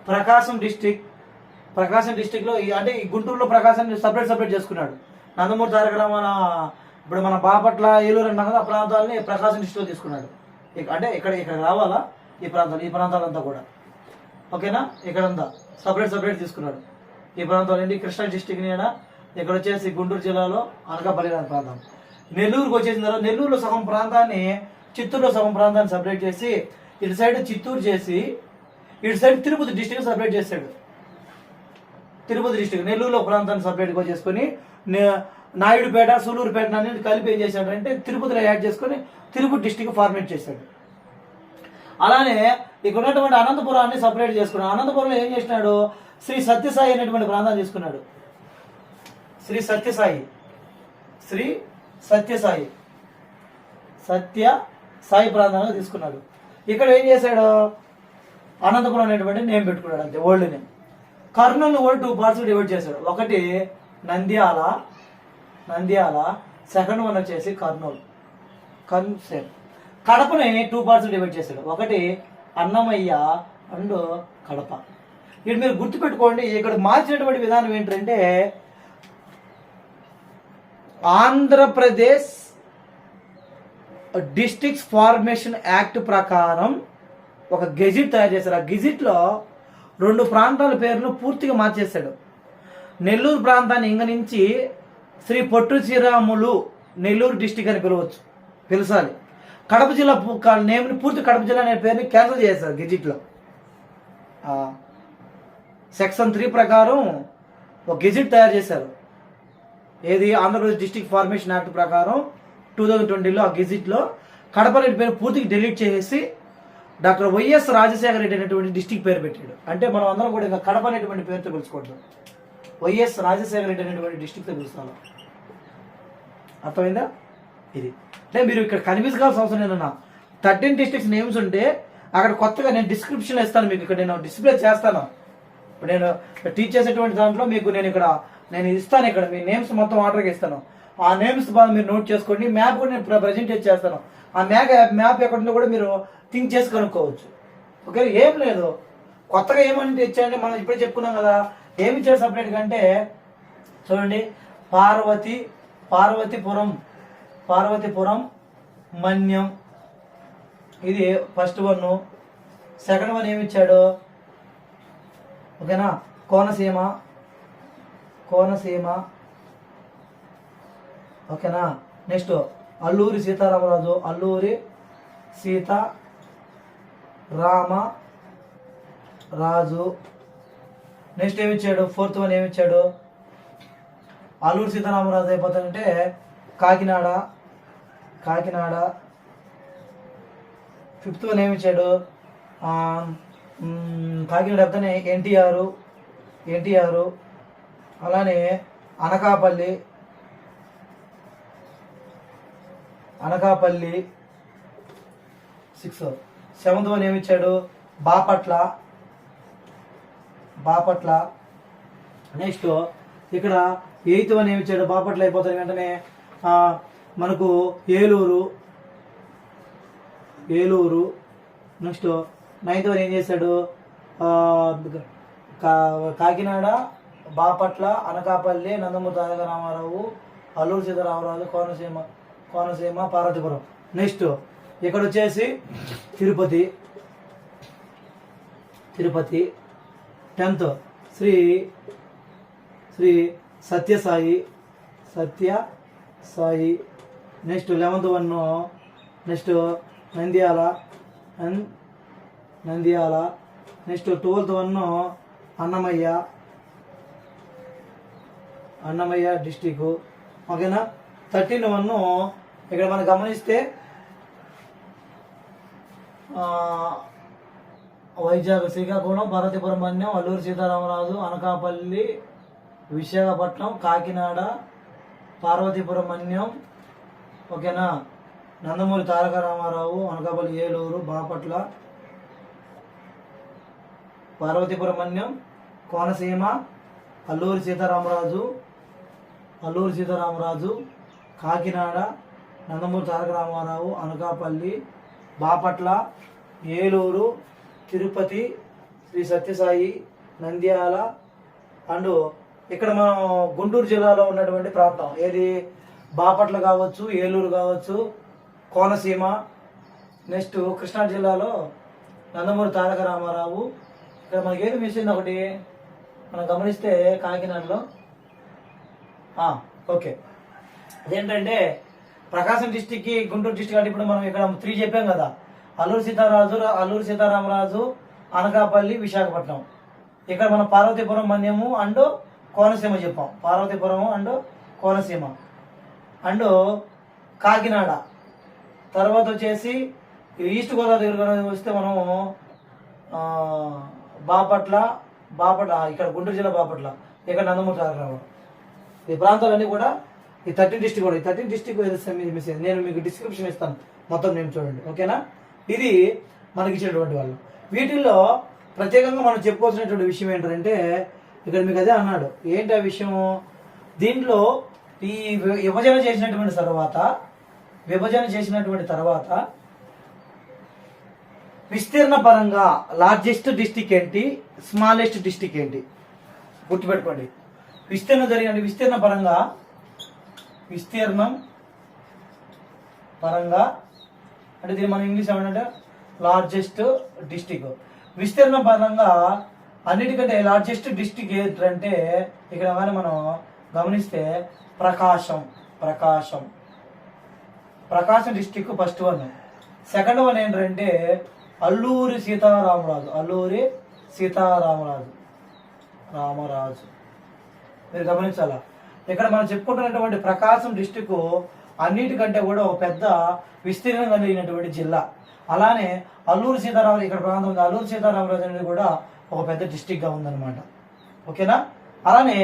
ప్రకాశం డిస్టిక్లో అంటే ఈ గుంటూరులో ప్రకాశాన్ని సపరేట్ చేసుకున్నాడు. నందమూరి తారక రామారావు ఇప్పుడు మన బాపట్ల, ఏలూరు అన్నాం కదా, ఆ ప్రాంతాలని ప్రకాశం డిస్టిక్లో తీసుకున్నాడు. అంటే ఇక్కడ రావాలా ఈ ప్రాంతాలంతా కూడా. ఓకేనా? ఇక్కడంతా సపరేట్ తీసుకున్నాడు. ఈ ప్రాంతాలు ఏంటి? కృష్ణా డిస్టిక్ని. ఇక్కడ వచ్చేసి గుంటూరు జిల్లాలో అనకాపల్లి ప్రాంతం. నెల్లూరుకి వచ్చేసిన తర్వాత నెల్లూరులో సగం ప్రాంతాన్ని, చిత్తూరులో సగం ప్రాంతాన్ని సపరేట్ చేసి ఇటు సైడ్ చిత్తూరు చేసి ఇటు సైడ్ తిరుపతి డిస్టిక్ సపరేట్ చేశాడు. తిరుపతి డిస్టిక్ నెల్లూరులో ప్రాంతాన్ని సపరేట్గా చేసుకొని నాయుడుపేట, సూలూరుపేట అన్నింటి కలిపి ఏం చేశాడు అంటే తిరుపతిలో యాడ్ చేసుకొని తిరుపతి డిస్టిక్ ఫార్మేట్ చేశాడు. అలానే ఇక్కడ ఉన్నటువంటి అనంతపురాన్ని సపరేట్ చేసుకున్నాడు. అనంతపురంలో ఏం చేసినాడు? శ్రీ సత్యసాయి అనేటువంటి ప్రాంతాన్ని తీసుకున్నాడు. శ్రీ సత్యసాయి ప్రాంతాన్ని తీసుకున్నాడు. ఇక్కడ ఏం చేశాడు? అనంతపురం అనేటువంటి నేమ్ పెట్టుకున్నాడు, అంతే, ఓల్డ్ నేమ్. కర్నూలు కూడా 2 పార్ట్స్ డివైడ్ చేశాడు. ఒకటి నంద్యాల, సెకండ్ వన్ వచ్చేసి కర్నూలు. కడపని 2 పార్ట్స్ డివైడ్ చేశాడు. ఒకటి అన్నమయ్య అండ్ కడప. ఇక్కడ మీరు గుర్తుపెట్టుకోండి, ఇక్కడ మార్చినటువంటి విధానం ఏంటంటే ఆంధ్రప్రదేశ్ డిస్ట్రిక్ట్స్ ఫార్మేషన్ యాక్ట్ ప్రకారం ఒక గెజిట్ తయారు చేశారు. ఆ గెజిట్లో 2 ప్రాంతాల పేర్లను పూర్తిగా మార్చేశాడు. నెల్లూరు ప్రాంతాన్ని ఇంక నుంచి శ్రీ పొట్టు శ్రీరాములు నెల్లూరు డిస్టిక్ అని పిలచాలి. కడప జిల్లా నేమ్ని పూర్తి కడప జిల్లా అనే పేరుని క్యాన్సిల్ చేశారు గెజిట్లో. సెక్షన్ 3 ప్రకారం ఒక గెజిట్ తయారు చేశారు. ఏది? ఆంధ్రప్రదేశ్ డిస్ట్రిక్ట్ ఫార్మేషన్ యాక్ట్ ప్రకారం 2020లో ఆ గెజిట్లో కడప రెడ్డి పేరు పూర్తిగా డిలీట్ చేసి డాక్టర్ వైఎస్ రాజశేఖర రెడ్డి అనేటువంటి డిస్ట్రిక్ట్ పేరు పెట్టాడు. అంటే మనం అందరం కూడా ఇంకా కడప అనేటువంటి పేరుతో పిలుచుకోవద్దు, వైఎస్ రాజశేఖర రెడ్డి అనేటువంటి డిస్ట్రిక్ట్తో పిలుస్తాను. అర్థమైందా? ఇది అంటే మీరు ఇక్కడ కనిపించాల్సిన అవసరం లేదన్నా. 13 డిస్ట్రిక్ట్స్ నేమ్స్ ఉంటే అక్కడ కొత్తగా నేను డిస్క్రిప్షన్ ఇస్తాను మీకు, ఇక్కడ నేను డిస్ప్లే చేస్తాను. ఇప్పుడు నేను టీచ్ చేసేటువంటి దాంట్లో మీకు నేను ఇస్తాను, ఇక్కడ మీ నేమ్స్ మొత్తం ఆర్డర్కి ఇస్తాను. ఆ నేమ్స్ బాగా మీరు నోట్ చేసుకోండి. మ్యాప్ కూడా నేను ప్రజెంట్ చేస్తాను. ఆ మ్యాప్ ఎక్కడుందో కూడా మీరు థింక్ చేసి కనుక్కోవచ్చు. ఓకే, ఏం లేదు, కొత్తగా ఏమంటే ఇచ్చాయంటే మనం ఇప్పుడే చెప్పుకున్నాం కదా, ఏమి ఇచ్చారు సపరేట్గా అంటే చూడండి, పార్వతీపురం మన్యం, ఇది ఫస్ట్ వన్. సెకండ్ వన్ ఏమి ఇచ్చాడు, ఓకేనా, కోనసీమ, ఓకేనా. నెక్స్ట్ అల్లూరి సీతారామరాజు, అల్లూరి సీతారామరాజు. నెక్స్ట్ ఏమి ఇచ్చాడు, ఫోర్త్ వన్ ఏమి ఇచ్చాడు, అల్లూరి సీతారామరాజు అయిపోతానంటే కాకినాడ. ఫిఫ్త్ వన్ ఏమి ఇచ్చాడు, కాకినాడ అయిపోతానే ఎన్టీఆర్. అలానే అనకాపల్లి. సెవెంత్ వన్ ఏమి ఇచ్చాడు, బాపట్ల. నెక్స్ట్ ఇక్కడ ఎయిత్ వన్ ఏమి ఇచ్చాడు, బాపట్ల అయిపోతాను వెంటనే మనకు ఏలూరు. నెక్స్ట్ నైన్త్ వన్ ఏం చేశాడు, కాకినాడ, బాపట్ల, అనకాపల్లి, నందమూరి తారక రామారావు, అల్లూరి సీతారామరాజు, కోనసీమ, పార్వతీపురం. నెక్స్ట్ ఇక్కడ వచ్చేసి Tirupati. 10th Sri Sathya Sai. Next 11th one next Nandyal. Next 12th one Annamayya district, ఓకేనా. 13th వన్ ఇక్కడ మనం గమనిస్తే వైజాగ్, శ్రీకాకుళం, పార్వతీపురం మన్యం, అల్లూరి సీతారామరాజు, అనకాపల్లి, విశాఖపట్నం, కాకినాడ, పార్వతీపురం మన్యం, ఓకేనా, నందమూరి తారక రామారావు, అనకాపల్లి, ఏలూరు, బాపట్ల, పార్వతీపురం మన్యం, కోనసీమ, అల్లూరి సీతారామరాజు, కాకినాడ, నందమూరి తారక రామారావు, అనకాపల్లి, బాపట్ల, ఏలూరు, తిరుపతి, శ్రీ సత్యసాయి, నంద్యాల. అండ్ ఇక్కడ మనం గుంటూరు జిల్లాలో ఉన్నటువంటి ప్రాంతం ఏది, బాపట్ల కావచ్చు, ఏలూరు కావచ్చు, కోనసీమ. నెక్స్ట్ కృష్ణా జిల్లాలో నందమూరి తారక రామారావు. ఇక్కడ మనకి ఏది మిస్ అయింది ఒకటి మనం గమనిస్తే కాకినాడలో, ఓకే, అదేంటంటే ప్రకాశం డిస్టిక్కి గుంటూరు డిస్టిక్ అంటే ఇప్పుడు మనం ఇక్కడ 3 చెప్పాం కదా, అల్లూరి సీతారామరాజు, అనకాపల్లి, విశాఖపట్నం. ఇక్కడ మనం పార్వతీపురం మన్యము అండ్ కోనసీమ చెప్పాం, కోనసీమ అండ్ కాకినాడ. తర్వాత వచ్చేసి ఈస్ట్ గోదావరి దగ్గర వస్తే మనము బాపట్ల, ఇక్కడ గుంటూరు జిల్లా బాపట్ల, ఇక్కడ నందమూరి తారక రామారావు. ఈ ప్రాంతాలన్నీ కూడా ఈ 13 డిస్టిక్ కూడా, ఈ 13 డిస్టిక్ మిస్ అయింది. నేను మీకు డిస్క్రిప్షన్ ఇస్తాను మొత్తం నేను చూడండి, ఓకేనా. ఇది మనకి ఇచ్చినటువంటి వాళ్ళు. వీటిల్లో ప్రత్యేకంగా మనం చెప్పుకోవాల్సినటువంటి విషయం ఏంటంటే ఇక్కడ మీకు అదే అన్నాడు, ఏంటి ఆ విషయం, దీంట్లో ఈ విభజన చేసినటువంటి తర్వాత విస్తీర్ణ పరంగా లార్జెస్ట్ డిస్టిక్ ఏంటి, స్మాలెస్ట్ డిస్టిక్ ఏంటి గుర్తుపెట్టుకోండి. విస్తీర్ణం పరంగా అంటే దీన్ని మనం ఇంగ్లీష్ ఏమంటే లార్జెస్ట్ డిస్టిక్. విస్తీర్ణ పరంగా అన్నిటికంటే లార్జెస్ట్ డిస్టిక్ ఏంటంటే ఇక్కడ కానీ మనం గమనిస్తే Prakasam district first one. Second one ఏంటంటే అల్లూరి సీతారామరాజు. మీరు గమనించాలా, ఇక్కడ మనం చెప్పుకుంటున్నటువంటి ప్రకాశం డిస్టిక్ అన్నిటికంటే కూడా ఒక పెద్ద విస్తీర్ణం కలిగినటువంటి జిల్లా. అలానే అల్లూరి సీతారామరాజు ఇక్కడ ప్రాంతం ఉంది, అల్లూరి సీతారామరాజు అనేది కూడా ఒక పెద్ద డిస్టిక్ గా ఉందన్నమాట, ఓకేనా. అలానే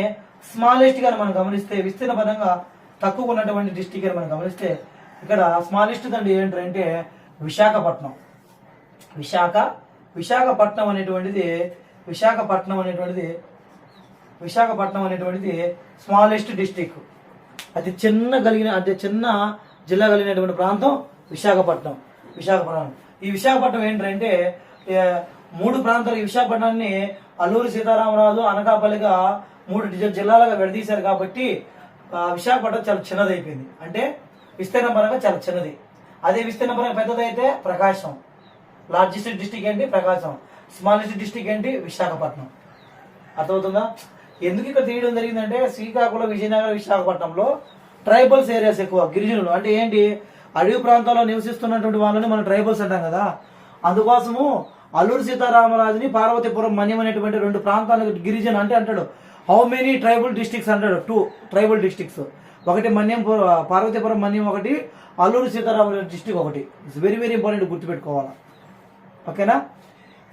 స్మాలెస్ట్ గా మనం గమనిస్తే విస్తీర్ణ పరంగా తక్కువ ఉన్నటువంటి డిస్టిక్ అని మనం గమనిస్తే ఇక్కడ స్మాలెస్ట్ కంటే ఏంటంటే విశాఖపట్నం. విశాఖపట్నం అనేటువంటిది స్మాలెస్ట్ డిస్టిక్. అతి చిన్న జిల్లా కలిగినటువంటి ప్రాంతం విశాఖపట్నం. ఈ విశాఖపట్నం ఏంటంటే మూడు ప్రాంతాలు. ఈ విశాఖపట్నాన్ని అల్లూరి సీతారామరాజు అనకాపల్లిగా 3 జిల్లాలుగా విడదీశారు కాబట్టి విశాఖపట్నం చాలా చిన్నది అయిపోయింది. అంటే విస్తీర్ణ పరంగా చాలా చిన్నది. అదే విస్తీర్ణ పరంగా పెద్దదైతే ప్రకాశం. లార్జెస్ట్ డిస్టిక్ ఏంటి? ప్రకాశం. స్మాలెస్ట్ డిస్టిక్ ఏంటి? విశాఖపట్నం. అర్థమవుతుందా? ఎందుకు ఇక్కడ తీయడం జరిగిందంటే శ్రీకాకుళం, విజయనగరం, విశాఖపట్నంలో ట్రైబల్స్ ఏరియాస్ ఎక్కువ, గిరిజనులు అంటే ఏంటి, అడవి ప్రాంతాల్లో నివసిస్తున్నటువంటి వాళ్ళని మనం ట్రైబల్స్ అంటాం కదా. అందుకోసము అల్లూరి సీతారామరాజుని పార్వతీపురం, మన్యం అనేటువంటి 2 ప్రాంతాలకు గిరిజన అంటే అంటాడు. హౌ మెనీ ట్రైబల్ డిస్ట్రిక్ట్స్ అంటాడు? 2 ట్రైబల్ డిస్ట్రిక్ట్స్. ఒకటి పార్వతీపురం మన్యం, ఒకటి అల్లూరి సీతారామరాజు డిస్ట్రిక్ట్ ఒకటి. ఇట్స్ వెరీ వెరీ ఇంపార్టెంట్, గుర్తుపెట్టుకోవాలి. ఓకేనా?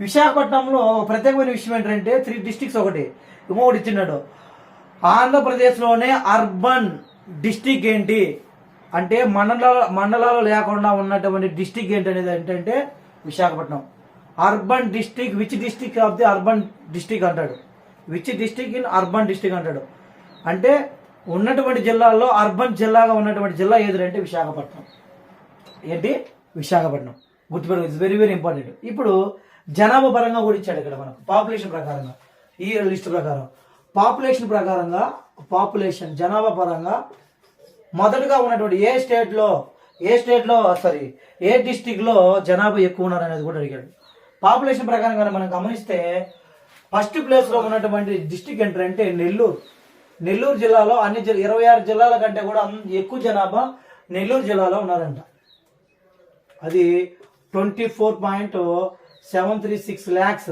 విశాఖపట్నంలో ప్రత్యేకమైన విషయం ఏంటంటే 3 డిస్ట్రిక్ట్స్ ఒకటి ఇచ్చినాడు. ఆంధ్రప్రదేశ్లోనే అర్బన్ డిస్టిక్ ఏంటి అంటే మండలాలు లేకుండా ఉన్నటువంటి డిస్టిక్ ఏంటి అనేది ఏంటంటే Visakhapatnam. Urban district, which district of the urban district అంటాడు. Which district in urban district అంటాడు. అంటే ఉన్నటువంటి జిల్లాల్లో అర్బన్ జిల్లాగా ఉన్నటువంటి జిల్లా ఏదంటే విశాఖపట్నం. ఏంటి? విశాఖపట్నం. గుర్తుపెట్టు, ఇట్స్ వెరీ వెరీ ఇంపార్టెంట్. ఇప్పుడు జనాభా పరంగా కూడా ఇచ్చాడు ఇక్కడ మనకు. పాపులేషన్ ప్రకారంగా, ఈ లిస్ట్ ప్రకారం పాపులేషన్ జనాభా పరంగా మొదటగా ఉన్నటువంటి ఏ డిస్టిక్ లో జనాభా ఎక్కువ ఉన్నారు అనేది కూడా అడిగాడు. పాపులేషన్ ప్రకారంగా మనం గమనిస్తే ఫస్ట్ ప్లేస్ లో ఉన్నటువంటి డిస్టిక్ ఏంటంటే నెల్లూరు జిల్లాలో అన్ని 26 జిల్లాల కంటే కూడా ఎక్కువ జనాభా నెల్లూరు జిల్లాలో ఉన్నారంట. అది 24.736 lakhs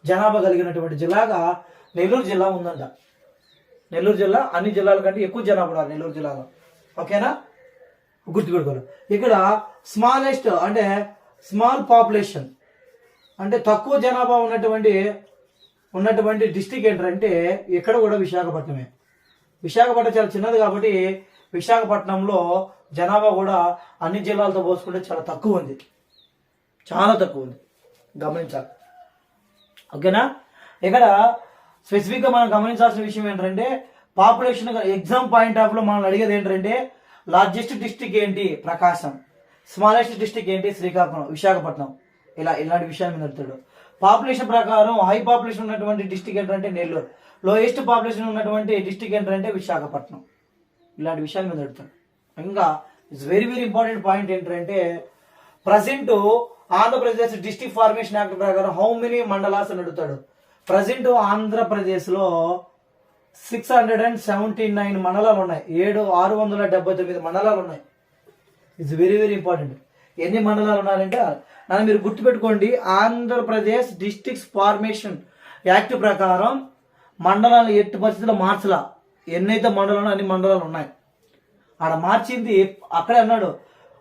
జనాభా కలిగినటువంటి జిల్లాగా నెల్లూరు జిల్లా ఉందంట. నెల్లూరు జిల్లా అన్ని జిల్లాల కంటే ఎక్కువ జనాభా ఉన్నారు నెల్లూరు జిల్లాలో. ఓకేనా? గుర్తుపెట్టుకోవాలి. ఇక్కడ స్మాలెస్ట్ అంటే స్మాల్ పాపులేషన్ అంటే తక్కువ జనాభా ఉన్నటువంటి డిస్టిక్ ఏంటంటే ఇక్కడ కూడా విశాఖపట్నమే. విశాఖపట్నం చాలా చిన్నది కాబట్టి విశాఖపట్నంలో జనాభా కూడా అన్ని జిల్లాలతో పోల్చుకుంటే చాలా తక్కువ ఉంది, గమనించాలి. ఓకేనా? ఇక్కడ స్పెసిఫిక్గా మనం గమనించాల్సిన విషయం ఏంటంటే పాపులేషన్ ఎగ్జామ్ పాయింట్ ఆఫ్ లో మనం అడిగేది ఏంటంటే లార్జెస్ట్ డిస్టిక్ ఏంటి? ప్రకాశం. స్మాలెస్ట్ డిస్టిక్ ఏంటి? శ్రీకాకుళం, విశాఖపట్నం. ఇలాంటి విషయాలు మీద అడుగుతాడు. పాపులేషన్ ప్రకారం హై పాపులేషన్ ఉన్నటువంటి డిస్టిక్ ఏంటంటే నెల్లూరు, లోయెస్ట్ పాపులేషన్ ఉన్నటువంటి డిస్టిక్ ఏంటంటే విశాఖపట్నం. ఇలాంటి విషయాల మీద అడుగుతాడు. ఇంకా it's very very important point ఏంటంటే present Andhra Pradesh district formation act ప్రకారం హౌ మెనీ మండలాస్ అని అడుగుతాడు. ప్రజెంట్ ఆంధ్రప్రదేశ్ లో 679 మండలాలు ఉన్నాయి. 679 మండలాలు ఉన్నాయి. It's very very important. ఎన్ని మండలాలు ఉన్నాయంటే నన్ను మీరు గుర్తుపెట్టుకోండి. ఆంధ్రప్రదేశ్ డిస్ట్రిక్ట్స్ ఫార్మేషన్ యాక్ట్ ప్రకారం మండలాలు ఎట్టి పరిస్థితుల్లో మార్చలా. ఎన్నైతే మండలాలు అన్ని మండలాలు ఉన్నాయి. ఆడ మార్చింది అక్కడే అన్నాడు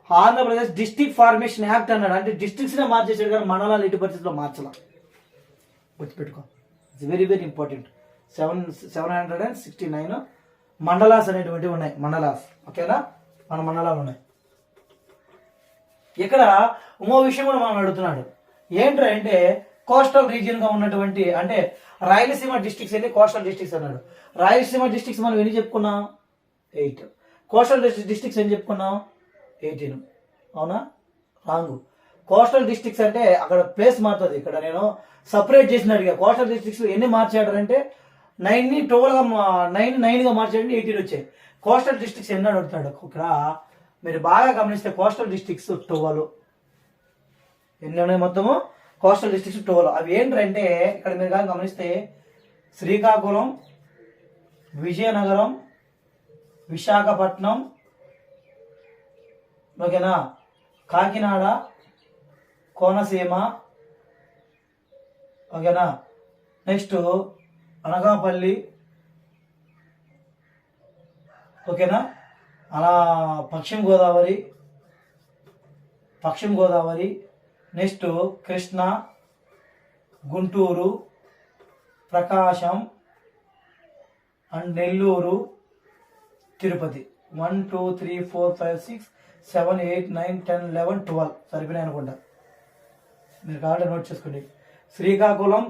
ఆంధ్రప్రదేశ్ డిస్ట్రిక్ట్ ఫార్మేషన్ యాక్ట్ అన్నాడు. అంటే డిస్ట్రిక్ట్స్ నే మార్చేసాడు కానీ మండలాలు ఎట్టి పరిస్థితుల్లో మార్చలా. గుర్తుపెట్టుకో, ఇట్స్ వెరీ వెరీ ఇంపార్టెంట్. 769 మండలాస్ అనేటువంటివి ఉన్నాయి. మండలాస్. ఓకేనా? మన మండలాలు ఉన్నాయి. ఇక్కడ ఇంకో విషయం కూడా మనం అడుగుతున్నాడు. ఏంటంటే కోస్టల్ రీజియన్ గా ఉన్నటువంటి అంటే రాయలసీమ డిస్ట్రిక్ట్స్ ఎన్ని? కోస్టల్ డిస్ట్రిక్ట్స్ అన్నాడు. రాయలసీమ డిస్ట్రిక్ట్స్ మనం ఎన్ని చెప్పుకున్నాం? 8. కోస్టల్ డిస్ట్రిక్ట్స్ ఎన్ని చెప్పుకున్నాం? 18. అవునా? రాంగు. కోస్టల్ డిస్ట్రిక్ట్స్ అంటే అక్కడ ప్లేస్ మారుతుంది. ఇక్కడ నేను సపరేట్ చేసిన అడిగా కోస్టల్ డిస్ట్రిక్ట్స్ ఎన్ని మార్చాడంటే 9ని 9గా మార్చాడంటే 18 వచ్చాయి. కోస్టల్ డిస్ట్రిక్ట్స్ ఎన్ని అడుగుతాడు. ఇక్కడ మీరు బాగా గమనిస్తే కోస్టల్ డిస్ట్రిక్ట్స్ 12 ఎన్ని ఉన్నాయి మొత్తము? Coastal districts 12. అవి ఏంటంటే ఇక్కడ మీరు కానీ గమనిస్తే శ్రీకాకుళం, విజయనగరం, విశాఖపట్నం, ఓకేనా, కాకినాడ, కోనసీమ, ఓకేనా, నెక్స్ట్ అనకాపల్లి, ఓకేనా, అలా పశ్చిమ Godavari, next Krishna, Guntur, Prakasam and Nellore, Tirupati. 1 2 3 4 5 6 7, 8, 9, 10, 11, 12 సరిపోయినాయి అనుకుంటా. మీరు కావాలంటే నోట్ చేసుకోండి. శ్రీకాకుళం,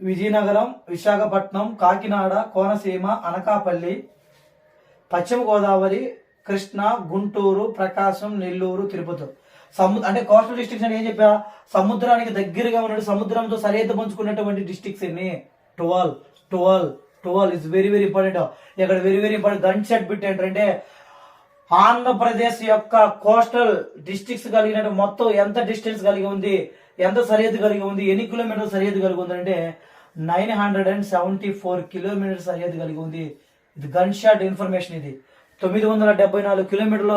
విజయనగరం, విశాఖపట్నం, కాకినాడ, కోనసీమ, అనకాపల్లి, పశ్చిమ గోదావరి, కృష్ణా, గుంటూరు, ప్రకాశం, నెల్లూరు, తిరుపతి. అంటే కోస్టల్ డిస్ట్రిక్ట్స్ అని ఏం చెప్పా, సముద్రానికి దగ్గరగా ఉన్న సముద్రంతో సరిహద్దు పంచుకున్నటువంటి డిస్ట్రిక్ట్స్ ఎన్ని? 12 ఇస్ వెరీ వెరీ ఇంపార్టెంట్. ఇక్కడ very very important gun shot bit ఏంటంటే ఆంధ్రప్రదేశ్ యొక్క కోస్టల్ డిస్ట్రిక్ట్స్ కలిగిన మొత్తం ఎంత డిస్టెన్స్ కలిగి ఉంది, ఎంత సరిహద్దు కలిగి ఉంది, ఎన్ని కిలోమీటర్ల సరిహద్దు కలిగి ఉంది అంటే 974 కిలోమీటర్స్ సరిహద్దు కలిగి ఉంది. ఇది గన్ షాట్ ఇన్ఫర్మేషన్. ఇది 974 కిలోమీటర్ల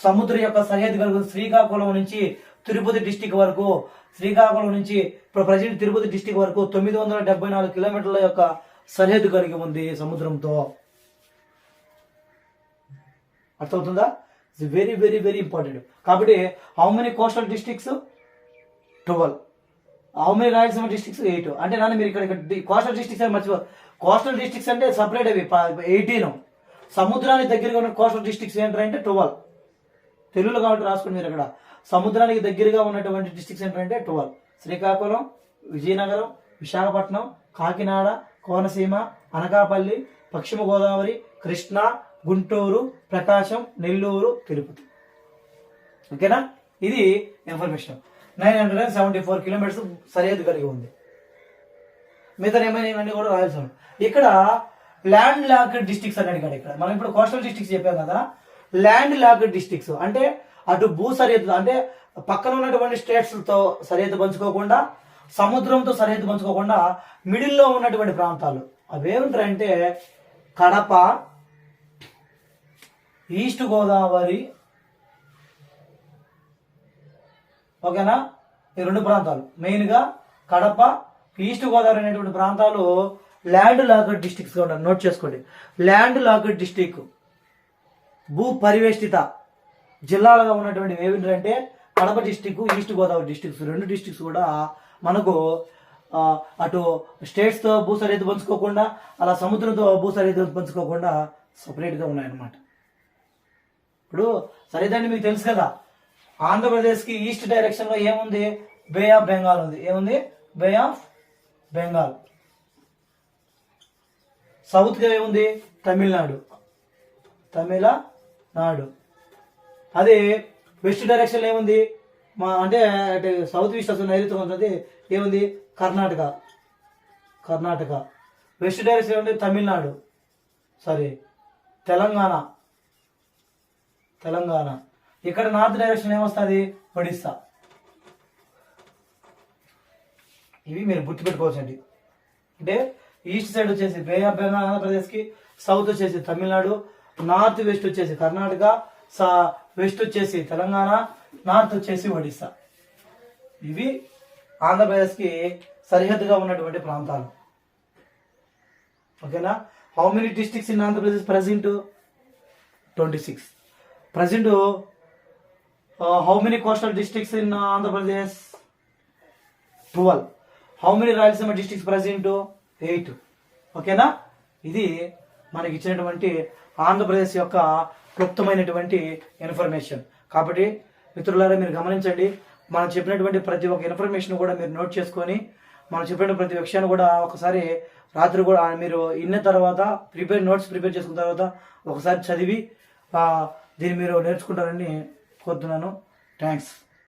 సముద్రం యొక్క సరిహద్దు కలిగి ఉంది. శ్రీకాకుళం నుంచి తిరుపతి డిస్టిక్ వరకు, శ్రీకాకుళం నుంచి ఇప్పుడు ప్రజెంట్ తిరుపతి డిస్టిక్ వరకు 974 కిలోమీటర్ల యొక్క సరిహద్దు కలిగి ఉంది సముద్రంతో. అర్థమవుతుందా? It's very very very important. కాబట్టి how many coastal districts? 12. How many Rayalaseema districts? 8. అంటే నాన్న మీరు ఇక్కడ కోస్టల్ డిస్ట్రిక్ట్స్ అని మర్చిపో. కోస్టల్ డిస్ట్రిక్ట్స్ అంటే సపరేట్ అవి 18. సముద్రానికి దగ్గరగా ఉన్న కోస్టల్ డిస్ట్రిక్ట్స్ ఏంటంటే 12. తెలుగులో కాబట్టి రాసుకుని మీరు అక్కడ సముద్రానికి దగ్గరగా ఉన్నటువంటి డిస్ట్రిక్ట్స్ ఏంటంటే 12. శ్రీకాకుళం, విజయనగరం, విశాఖపట్నం, కాకినాడ, కోనసీమ, అనకాపల్లి, పశ్చిమ గోదావరి, కృష్ణా, గుంటూరు, ప్రకాశం, నెల్లూరు, తిరుపతి. ఓకేనా? ఇది ఇన్ఫర్మేషన్. 974 కిలోమీటర్స్ సరిహద్దు కలిగి ఉంది. మిగతా ఏమైనా ఇవన్నీ కూడా రాయాల్సి. ఇక్కడ ల్యాండ్ లాక్డ్ డిస్ట్రిక్ట్స్ అని అడిగాడు. ఇక్కడ మనం ఇప్పుడు కోస్టల్ డిస్ట్రిక్ట్స్ చెప్పాం కదా, ల్యాండ్ లాక్డ్ డిస్ట్రిక్ట్స్ అంటే అటు భూ సరిహద్దు అంటే పక్కన ఉన్నటువంటి స్టేట్స్తో సరిహద్దు పంచుకోకుండా, సముద్రంతో సరిహద్దు పంచుకోకుండా మిడిల్లో ఉన్నటువంటి ప్రాంతాలు అవేమిటంటే కడప, ఈస్ట్ గోదావరి, ఓకేనా? ఈ రెండు ప్రాంతాలు మెయిన్గా కడప, ఈస్ట్ గోదావరి అనేటువంటి ప్రాంతాలు ల్యాండ్ లాక్డ్ డిస్ట్రిక్ట్స్గా ఉన్నారు. నోట్ చేసుకోండి. ల్యాండ్ లాక్డ్ డిస్ట్రిక్ట్, భూ పరివేష్టిత జిల్లాలుగా ఉన్నటువంటి ఏమిటంటే Kadapa district, east Godavari districts. రెండు డిస్ట్రిక్ట్స్ కూడా మనకు అటు స్టేట్స్తో భూ సరిహద్దు పంచుకోకుండా, అలా సముద్రంతో భూ సరిహద్దు పంచుకోకుండా సపరేట్గా ఉన్నాయన్నమాట. ఇప్పుడు సరిహద్దు మీకు తెలుసు కదా, ఆంధ్రప్రదేశ్కి ఈస్ట్ డైరెక్షన్లో ఏముంది? బే ఆఫ్ బెంగాల్ ఉంది. ఏముంది? బే ఆఫ్ బెంగాల్. సౌత్గా ఏముంది? తమిళనాడు. అదే వెస్ట్ డైరెక్షన్ ఏముంది? అంటే సౌత్ ఈస్ట్ అసలు నైరుతి ఉంటుంది. ఏముంది? కర్ణాటక. వెస్ట్ డైరెక్షన్ ఏముంది? తమిళనాడు, తెలంగాణ. ఇక్కడ నార్త్ డైరెక్షన్ ఏమొస్తుంది? ఒడిస్సా. ఇవి మీరు గుర్తుపెట్టుకోవచ్చండి. అంటే ఈస్ట్ సైడ్ వచ్చేసి బే ఆఫ్ బెంగాల్ ఆంధ్రప్రదేశ్కి, సౌత్ వచ్చేసి తమిళనాడు, నార్త్ వెస్ట్ వచ్చేసి కర్ణాటక, వెస్ట్ వచ్చేసి తెలంగాణ, నార్త్ వచ్చేసి ఒడిస్సా. ఇవి ఆంధ్రప్రదేశ్కి సరిహద్దుగా ఉన్నటువంటి ప్రాంతాలు. ఓకేనా? How many districts in Andhra Pradesh present? 26. Present how many coastal districts in Andhra Pradesh? 12. How many Rayalaseema districts present? 8. ఓకేనా? ఇది మనకి ఇచ్చినటువంటి ఆంధ్రప్రదేశ్ యొక్క క్లుప్తమైనటువంటి ఇన్ఫర్మేషన్. కాబట్టి మిత్రులారా మీరు గమనించండి, మనం చెప్పినటువంటి ప్రతి ఒక్క ఇన్ఫర్మేషన్ కూడా మీరు నోట్ చేసుకొని, మనం చెప్పిన ప్రతి విషయాన్ని కూడా ఒకసారి రాత్రి కూడా మీరు ఇన్న తర్వాత నోట్స్ ప్రిపేర్ చేసుకున్న తర్వాత ఒకసారి చదివి దీన్ని మీరు నేర్చుకుంటారని కోరుతున్నాను. థ్యాంక్స్.